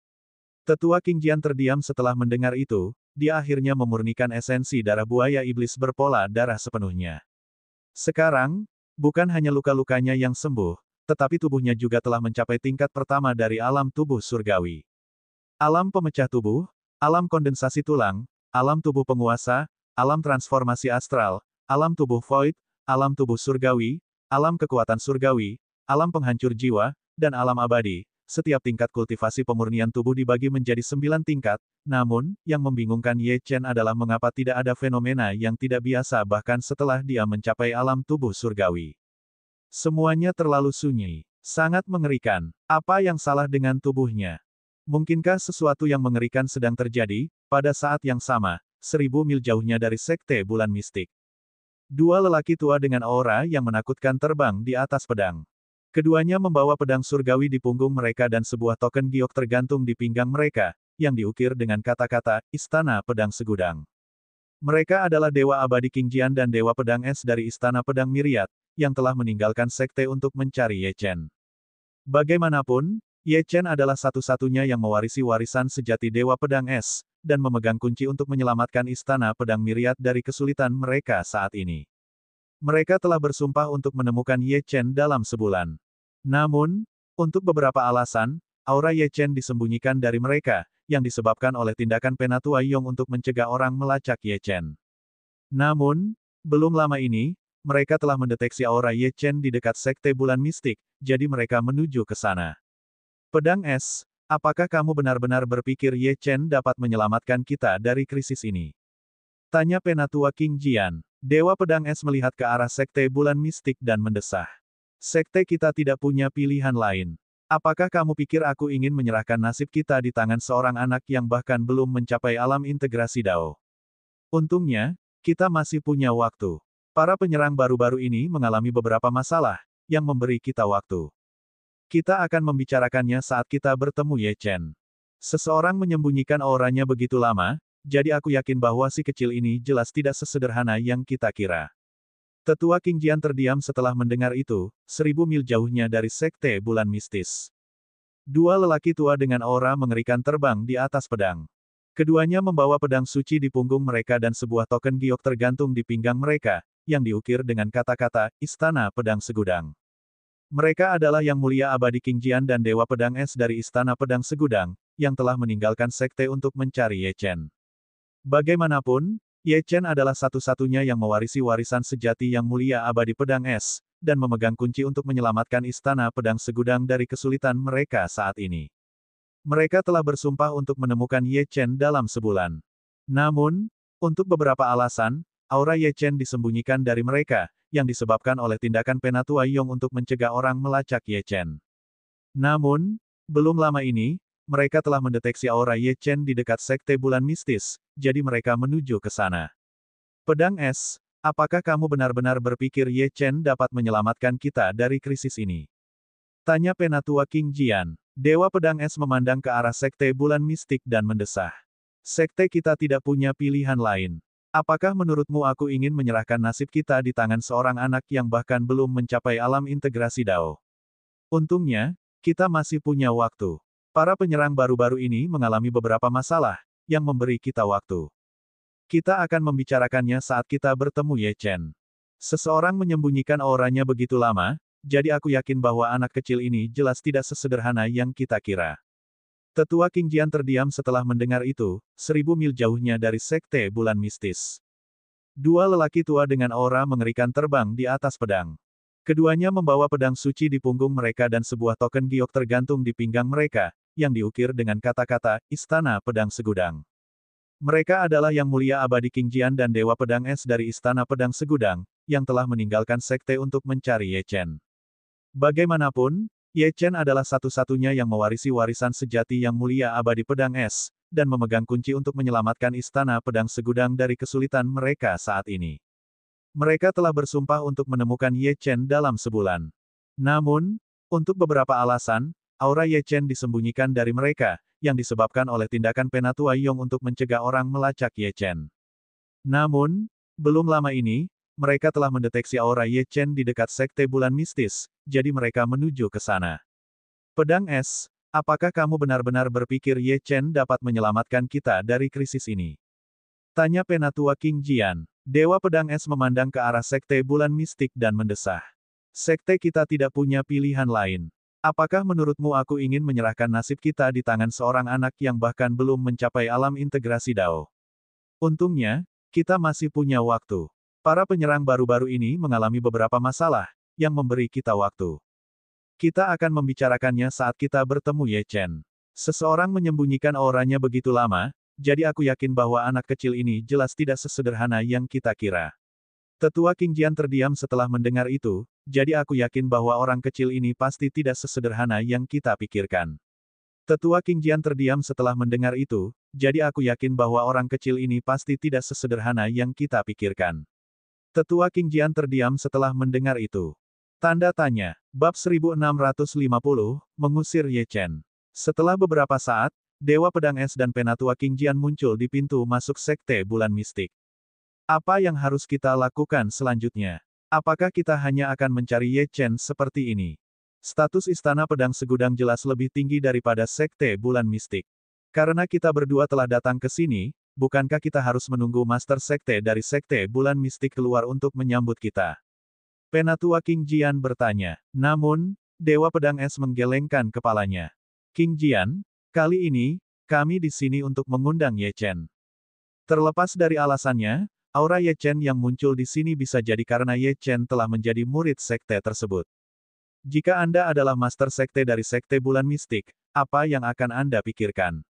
Tetua King Jian terdiam setelah mendengar itu, dia akhirnya memurnikan esensi darah buaya iblis berpola darah sepenuhnya. Sekarang, bukan hanya luka-lukanya yang sembuh, tetapi tubuhnya juga telah mencapai tingkat pertama dari alam tubuh surgawi. Alam pemecah tubuh, alam kondensasi tulang, alam tubuh penguasa, alam transformasi astral, alam tubuh void, alam tubuh surgawi, alam kekuatan surgawi, alam penghancur jiwa, dan alam abadi. Setiap tingkat kultivasi pemurnian tubuh dibagi menjadi 9 tingkat, namun, yang membingungkan Ye Chen adalah mengapa tidak ada fenomena yang tidak biasa bahkan setelah dia mencapai alam tubuh surgawi. Semuanya terlalu sunyi. Sangat mengerikan. Apa yang salah dengan tubuhnya? Mungkinkah sesuatu yang mengerikan sedang terjadi, pada saat yang sama, 1000 mil jauhnya dari sekte bulan mistik? Dua lelaki tua dengan aura yang menakutkan terbang di atas pedang. Keduanya membawa pedang surgawi di punggung mereka dan sebuah token giok tergantung di pinggang mereka, yang diukir dengan kata-kata, Istana Pedang Segudang. Mereka adalah Dewa Abadi King Jian dan Dewa Pedang Es dari Istana Pedang Myriad, yang telah meninggalkan sekte untuk mencari Ye Chen. Bagaimanapun, Ye Chen adalah satu-satunya yang mewarisi warisan sejati Dewa Pedang Es, dan memegang kunci untuk menyelamatkan Istana Pedang Myriad dari kesulitan mereka saat ini. Mereka telah bersumpah untuk menemukan Ye Chen dalam sebulan. Namun, untuk beberapa alasan, aura Ye Chen disembunyikan dari mereka, yang disebabkan oleh tindakan Penatua Yong untuk mencegah orang melacak Ye Chen. Namun, belum lama ini, mereka telah mendeteksi aura Ye Chen di dekat sekte bulan mistik, jadi mereka menuju ke sana. Pedang Es, apakah kamu benar-benar berpikir Ye Chen dapat menyelamatkan kita dari krisis ini? Tanya Penatua King Jian. Dewa Pedang Es melihat ke arah sekte bulan mistik dan mendesah. Sekte kita tidak punya pilihan lain. Apakah kamu pikir aku ingin menyerahkan nasib kita di tangan seorang anak yang bahkan belum mencapai alam integrasi Dao? Untungnya, kita masih punya waktu. Para penyerang baru-baru ini mengalami beberapa masalah, yang memberi kita waktu. Kita akan membicarakannya saat kita bertemu Ye Chen. Seseorang menyembunyikan auranya begitu lama, jadi aku yakin bahwa si kecil ini jelas tidak sesederhana yang kita kira. Tetua King Jian terdiam setelah mendengar itu, 1000 mil jauhnya dari sekte bulan mistis. Dua lelaki tua dengan aura mengerikan terbang di atas pedang. Keduanya membawa pedang suci di punggung mereka dan sebuah token giok tergantung di pinggang mereka, yang diukir dengan kata-kata, Istana Pedang Segudang. Mereka adalah Yang Mulia Abadi King Jian dan Dewa Pedang Es dari Istana Pedang Segudang, yang telah meninggalkan sekte untuk mencari Ye Chen. Bagaimanapun, Ye Chen adalah satu-satunya yang mewarisi warisan sejati Yang Mulia Abadi Pedang Es, dan memegang kunci untuk menyelamatkan Istana Pedang Segudang dari kesulitan mereka saat ini. Mereka telah bersumpah untuk menemukan Ye Chen dalam sebulan. Namun, untuk beberapa alasan, aura Ye Chen disembunyikan dari mereka, yang disebabkan oleh tindakan Penatua Yong untuk mencegah orang melacak Ye Chen. Namun, belum lama ini, mereka telah mendeteksi aura Ye Chen di dekat sekte bulan mistis, jadi mereka menuju ke sana. Pedang Es, apakah kamu benar-benar berpikir Ye Chen dapat menyelamatkan kita dari krisis ini? Tanya Penatua King Jian. Dewa Pedang Es memandang ke arah sekte bulan mistik dan mendesah. Sekte kita tidak punya pilihan lain. Apakah menurutmu aku ingin menyerahkan nasib kita di tangan seorang anak yang bahkan belum mencapai alam integrasi Dao? Untungnya, kita masih punya waktu. Para penyerang baru-baru ini mengalami beberapa masalah, yang memberi kita waktu. Kita akan membicarakannya saat kita bertemu Ye Chen. Seseorang menyembunyikan auranya begitu lama, jadi aku yakin bahwa anak kecil ini jelas tidak sesederhana yang kita kira. Tetua King Jian terdiam setelah mendengar itu, 1000 mil jauhnya dari sekte bulan mistis. Dua lelaki tua dengan aura mengerikan terbang di atas pedang. Keduanya membawa pedang suci di punggung mereka dan sebuah token giok tergantung di pinggang mereka, yang diukir dengan kata-kata, Istana Pedang Segudang. Mereka adalah Yang Mulia Abadi King Jian dan Dewa Pedang Es dari Istana Pedang Segudang, yang telah meninggalkan sekte untuk mencari Ye Chen. Bagaimanapun, Ye Chen adalah satu-satunya yang mewarisi warisan sejati Yang Mulia Abadi Pedang Es, dan memegang kunci untuk menyelamatkan Istana Pedang Segudang dari kesulitan mereka saat ini. Mereka telah bersumpah untuk menemukan Ye Chen dalam sebulan. Namun, untuk beberapa alasan, aura Ye Chen disembunyikan dari mereka, yang disebabkan oleh tindakan Penatua Yong untuk mencegah orang melacak Ye Chen. Namun, belum lama ini, mereka telah mendeteksi aura Ye Chen di dekat sekte bulan mistis, jadi mereka menuju ke sana. Pedang Es, apakah kamu benar-benar berpikir Ye Chen dapat menyelamatkan kita dari krisis ini? Tanya Penatua King Jian. Dewa Pedang Es memandang ke arah sekte bulan mistik dan mendesah. Sekte kita tidak punya pilihan lain. Apakah menurutmu aku ingin menyerahkan nasib kita di tangan seorang anak yang bahkan belum mencapai alam integrasi Dao? Untungnya, kita masih punya waktu. Para penyerang baru-baru ini mengalami beberapa masalah, yang memberi kita waktu. Kita akan membicarakannya saat kita bertemu Ye Chen. Seseorang menyembunyikan auranya begitu lama, jadi aku yakin bahwa anak kecil ini jelas tidak sesederhana yang kita kira. Tetua King Jian terdiam setelah mendengar itu, jadi aku yakin bahwa orang kecil ini pasti tidak sesederhana yang kita pikirkan. Tetua King Jian terdiam setelah mendengar itu, jadi aku yakin bahwa orang kecil ini pasti tidak sesederhana yang kita pikirkan. Tetua King Jian terdiam setelah mendengar itu. Tanda tanya. Bab 1650, mengusir Ye Chen. Setelah beberapa saat, Dewa Pedang Es dan Penatua King Jian muncul di pintu masuk sekte bulan mistik. Apa yang harus kita lakukan selanjutnya? Apakah kita hanya akan mencari Ye Chen seperti ini? Status Istana Pedang Segudang jelas lebih tinggi daripada sekte bulan mistik. Karena kita berdua telah datang ke sini, bukankah kita harus menunggu Master Sekte dari Sekte Bulan Mistik keluar untuk menyambut kita? Penatua King Jian bertanya. Namun, Dewa Pedang Es menggelengkan kepalanya. King Jian, kali ini, kami di sini untuk mengundang Ye Chen. Terlepas dari alasannya, aura Ye Chen yang muncul di sini bisa jadi karena Ye Chen telah menjadi murid sekte tersebut. Jika Anda adalah Master Sekte dari Sekte Bulan Mistik, apa yang akan Anda pikirkan?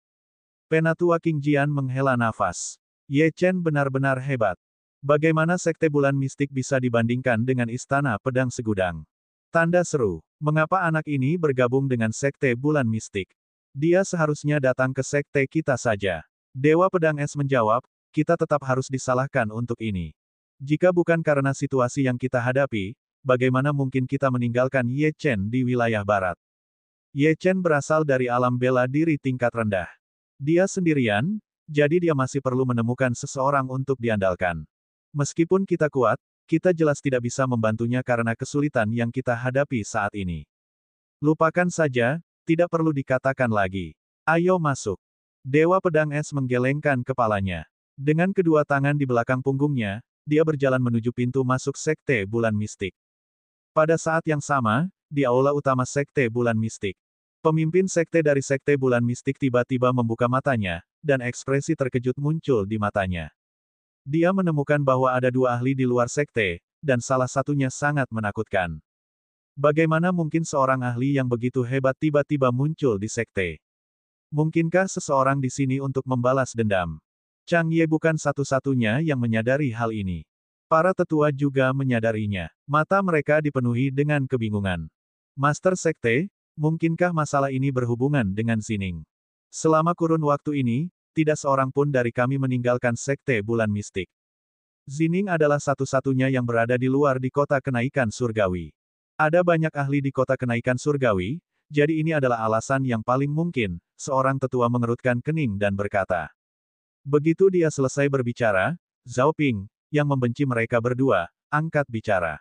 Penatua King Jian menghela nafas. Ye Chen benar-benar hebat. Bagaimana Sekte Bulan Mistik bisa dibandingkan dengan Istana Pedang Segudang? Tanda seru. Mengapa anak ini bergabung dengan Sekte Bulan Mistik? Dia seharusnya datang ke sekte kita saja. Dewa Pedang Es menjawab, kita tetap harus disalahkan untuk ini. Jika bukan karena situasi yang kita hadapi, bagaimana mungkin kita meninggalkan Ye Chen di wilayah barat? Ye Chen berasal dari alam bela diri tingkat rendah. Dia sendirian, jadi dia masih perlu menemukan seseorang untuk diandalkan. Meskipun kita kuat, kita jelas tidak bisa membantunya karena kesulitan yang kita hadapi saat ini. Lupakan saja, tidak perlu dikatakan lagi. Ayo masuk. Dewa Pedang Es menggelengkan kepalanya. Dengan kedua tangan di belakang punggungnya, dia berjalan menuju pintu masuk Sekte Bulan Mistik. Pada saat yang sama, di aula utama Sekte Bulan Mistik, pemimpin sekte dari Sekte Bulan Mistik tiba-tiba membuka matanya, dan ekspresi terkejut muncul di matanya. Dia menemukan bahwa ada dua ahli di luar sekte, dan salah satunya sangat menakutkan. Bagaimana mungkin seorang ahli yang begitu hebat tiba-tiba muncul di sekte? Mungkinkah seseorang di sini untuk membalas dendam? Chang Ye bukan satu-satunya yang menyadari hal ini. Para tetua juga menyadarinya. Mata mereka dipenuhi dengan kebingungan. Master Sekte, mungkinkah masalah ini berhubungan dengan Zining? Selama kurun waktu ini, tidak seorang pun dari kami meninggalkan Sekte Bulan Mistik. Zining adalah satu-satunya yang berada di luar di kota kenaikan surgawi. Ada banyak ahli di kota kenaikan surgawi, jadi ini adalah alasan yang paling mungkin, seorang tetua mengerutkan kening dan berkata. Begitu dia selesai berbicara, Zhao Ping, yang membenci mereka berdua, angkat bicara.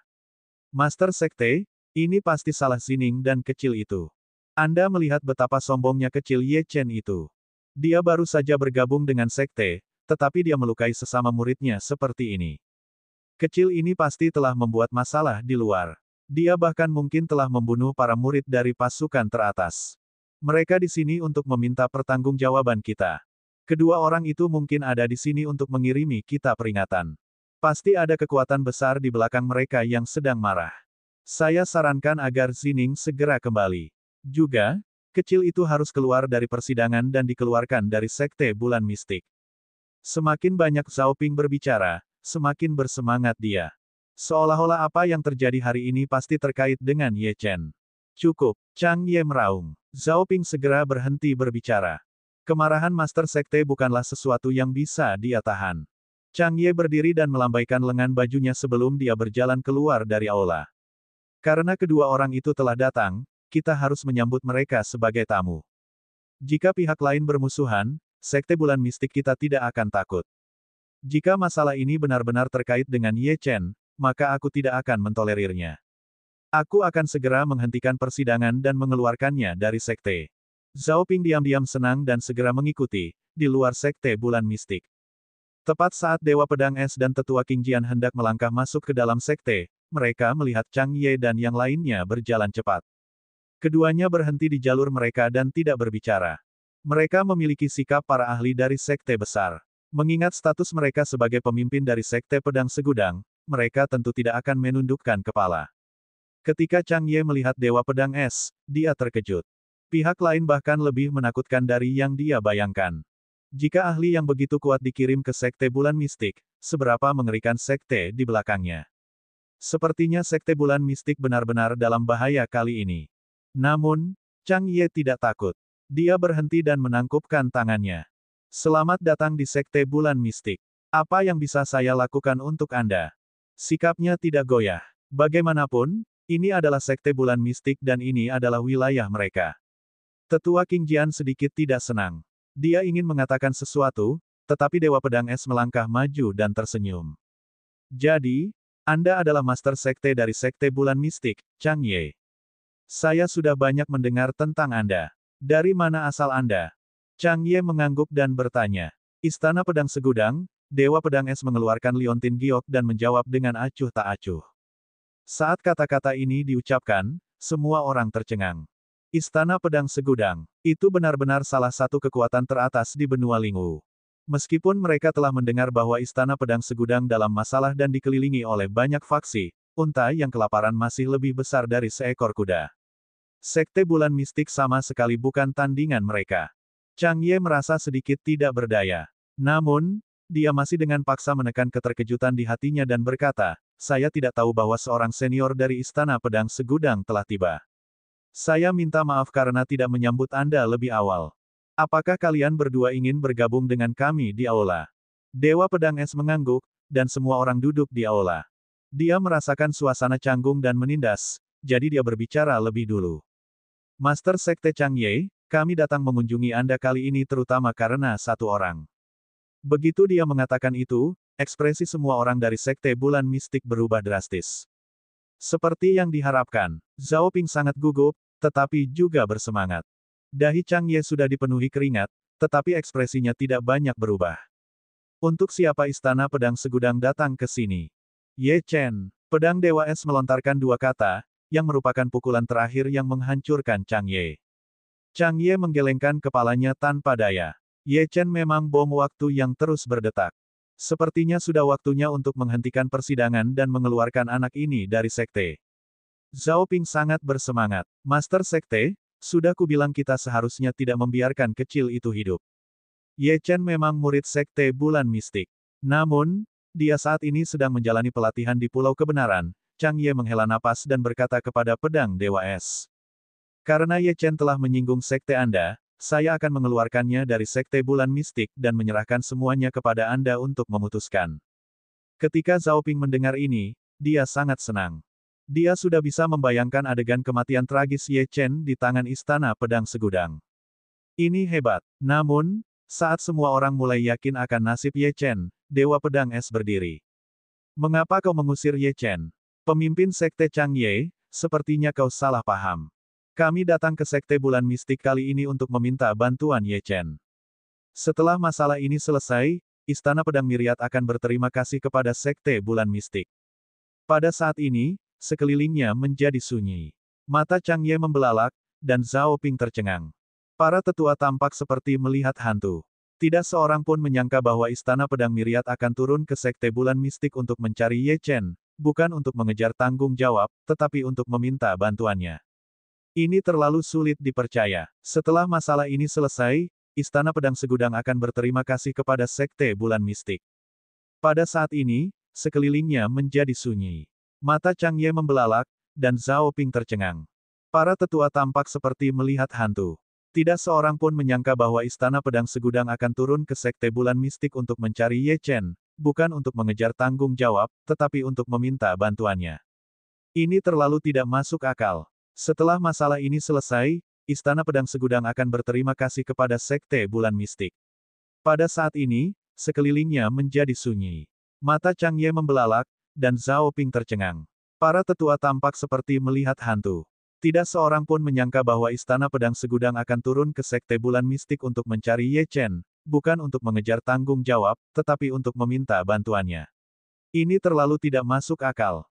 Master Sekte, ini pasti salah Zining dan kecil itu. Anda melihat betapa sombongnya kecil Ye Chen itu. Dia baru saja bergabung dengan sekte, tetapi dia melukai sesama muridnya seperti ini. Kecil ini pasti telah membuat masalah di luar. Dia bahkan mungkin telah membunuh para murid dari pasukan teratas. Mereka di sini untuk meminta pertanggungjawaban kita. Kedua orang itu mungkin ada di sini untuk mengirimi kita peringatan. Pasti ada kekuatan besar di belakang mereka yang sedang marah. Saya sarankan agar Zining segera kembali. Juga, kecil itu harus keluar dari persidangan dan dikeluarkan dari Sekte Bulan Mistik. Semakin banyak Zhao Ping berbicara, semakin bersemangat dia. Seolah-olah apa yang terjadi hari ini pasti terkait dengan Ye Chen. Cukup, Chang Ye meraung. Zhao Ping segera berhenti berbicara. Kemarahan Master Sekte bukanlah sesuatu yang bisa dia tahan. Chang Ye berdiri dan melambaikan lengan bajunya sebelum dia berjalan keluar dari aula. Karena kedua orang itu telah datang, kita harus menyambut mereka sebagai tamu. Jika pihak lain bermusuhan, Sekte Bulan Mistik kita tidak akan takut. Jika masalah ini benar-benar terkait dengan Ye Chen, maka aku tidak akan mentolerirnya. Aku akan segera menghentikan persidangan dan mengeluarkannya dari sekte. Zhao Ping diam-diam senang dan segera mengikuti, di luar Sekte Bulan Mistik. Tepat saat Dewa Pedang Es dan Tetua King Jian hendak melangkah masuk ke dalam sekte, mereka melihat Chang Ye dan yang lainnya berjalan cepat. Keduanya berhenti di jalur mereka dan tidak berbicara. Mereka memiliki sikap para ahli dari sekte besar. Mengingat status mereka sebagai pemimpin dari Sekte Pedang Segudang, mereka tentu tidak akan menundukkan kepala. Ketika Chang Ye melihat Dewa Pedang Es, dia terkejut. Pihak lain bahkan lebih menakutkan dari yang dia bayangkan. Jika ahli yang begitu kuat dikirim ke Sekte Bulan Mistik, seberapa mengerikan sekte di belakangnya. Sepertinya Sekte Bulan Mistik benar-benar dalam bahaya kali ini. Namun, Chang Ye tidak takut. Dia berhenti dan menangkupkan tangannya. Selamat datang di Sekte Bulan Mistik. Apa yang bisa saya lakukan untuk Anda? Sikapnya tidak goyah. Bagaimanapun, ini adalah Sekte Bulan Mistik dan ini adalah wilayah mereka. Tetua King Jian sedikit tidak senang. Dia ingin mengatakan sesuatu, tetapi Dewa Pedang Es melangkah maju dan tersenyum. Jadi, Anda adalah Master Sekte dari Sekte Bulan Mistik, Chang Ye. Saya sudah banyak mendengar tentang Anda. Dari mana asal Anda? Chang Ye mengangguk dan bertanya. Istana Pedang Segudang, Dewa Pedang Es mengeluarkan liontin giok dan menjawab dengan acuh tak acuh. Saat kata-kata ini diucapkan, semua orang tercengang. Istana Pedang Segudang, itu benar-benar salah satu kekuatan teratas di benua Lingwu. Meskipun mereka telah mendengar bahwa Istana Pedang Segudang dalam masalah dan dikelilingi oleh banyak faksi, unta yang kelaparan masih lebih besar dari seekor kuda. Sekte Bulan Mistik sama sekali bukan tandingan mereka. Chang Ye merasa sedikit tidak berdaya. Namun, dia masih dengan paksa menekan keterkejutan di hatinya dan berkata, saya tidak tahu bahwa seorang senior dari Istana Pedang Segudang telah tiba. Saya minta maaf karena tidak menyambut Anda lebih awal. Apakah kalian berdua ingin bergabung dengan kami di aula? Dewa Pedang Es mengangguk, dan semua orang duduk di aula. Dia merasakan suasana canggung dan menindas, jadi dia berbicara lebih dulu. Master Sekte Chang Ye, kami datang mengunjungi Anda kali ini terutama karena satu orang. Begitu dia mengatakan itu, ekspresi semua orang dari Sekte Bulan Mistik berubah drastis. Seperti yang diharapkan, Zhao Ping sangat gugup, tetapi juga bersemangat. Dahi Chang Ye sudah dipenuhi keringat, tetapi ekspresinya tidak banyak berubah. Untuk siapa Istana Pedang Segudang datang ke sini? Ye Chen. Pedang Dewa Es melontarkan dua kata, yang merupakan pukulan terakhir yang menghancurkan Chang Ye. Chang Ye menggelengkan kepalanya tanpa daya. Ye Chen memang bom waktu yang terus berdetak. Sepertinya sudah waktunya untuk menghentikan persidangan dan mengeluarkan anak ini dari sekte. Zhao Ping sangat bersemangat. Master Sekte, sudah kubilang kita seharusnya tidak membiarkan kecil itu hidup. Ye Chen memang murid Sekte Bulan Mistik. Namun, dia saat ini sedang menjalani pelatihan di Pulau Kebenaran. Chang Ye menghela napas dan berkata kepada pedang Dewa Es. Karena Ye Chen telah menyinggung Sekte Anda, saya akan mengeluarkannya dari Sekte Bulan Mistik dan menyerahkan semuanya kepada Anda untuk memutuskan. Ketika Zhao Ping mendengar ini, dia sangat senang. Dia sudah bisa membayangkan adegan kematian tragis Ye Chen di tangan Istana Pedang Segudang. Ini hebat. Namun, saat semua orang mulai yakin akan nasib Ye Chen, Dewa Pedang Es berdiri. Mengapa kau mengusir Ye Chen? Pemimpin Sekte Chang Ye, sepertinya kau salah paham. Kami datang ke Sekte Bulan Mistik kali ini untuk meminta bantuan Ye Chen. Setelah masalah ini selesai, Istana Pedang Myriad akan berterima kasih kepada Sekte Bulan Mistik. Pada saat ini, sekelilingnya menjadi sunyi. Mata Chang Ye membelalak, dan Zhao Ping tercengang. Para tetua tampak seperti melihat hantu. Tidak seorang pun menyangka bahwa Istana Pedang Myriad akan turun ke Sekte Bulan Mistik untuk mencari Ye Chen, bukan untuk mengejar tanggung jawab, tetapi untuk meminta bantuannya. Ini terlalu sulit dipercaya. Setelah masalah ini selesai, Istana Pedang Segudang akan berterima kasih kepada Sekte Bulan Mistik. Pada saat ini, sekelilingnya menjadi sunyi. Mata Chang Ye membelalak, dan Zhao Ping tercengang. Para tetua tampak seperti melihat hantu. Tidak seorang pun menyangka bahwa Istana Pedang Segudang akan turun ke Sekte Bulan Mistik untuk mencari Ye Chen, bukan untuk mengejar tanggung jawab, tetapi untuk meminta bantuannya. Ini terlalu tidak masuk akal. Setelah masalah ini selesai, Istana Pedang Segudang akan berterima kasih kepada Sekte Bulan Mistik. Pada saat ini, sekelilingnya menjadi sunyi. Mata Chang Ye membelalak, dan Zhao Ping tercengang. Para tetua tampak seperti melihat hantu. Tidak seorang pun menyangka bahwa Istana Pedang Segudang akan turun ke Sekte Bulan Mistik untuk mencari Ye Chen, bukan untuk mengejar tanggung jawab, tetapi untuk meminta bantuannya. Ini terlalu tidak masuk akal.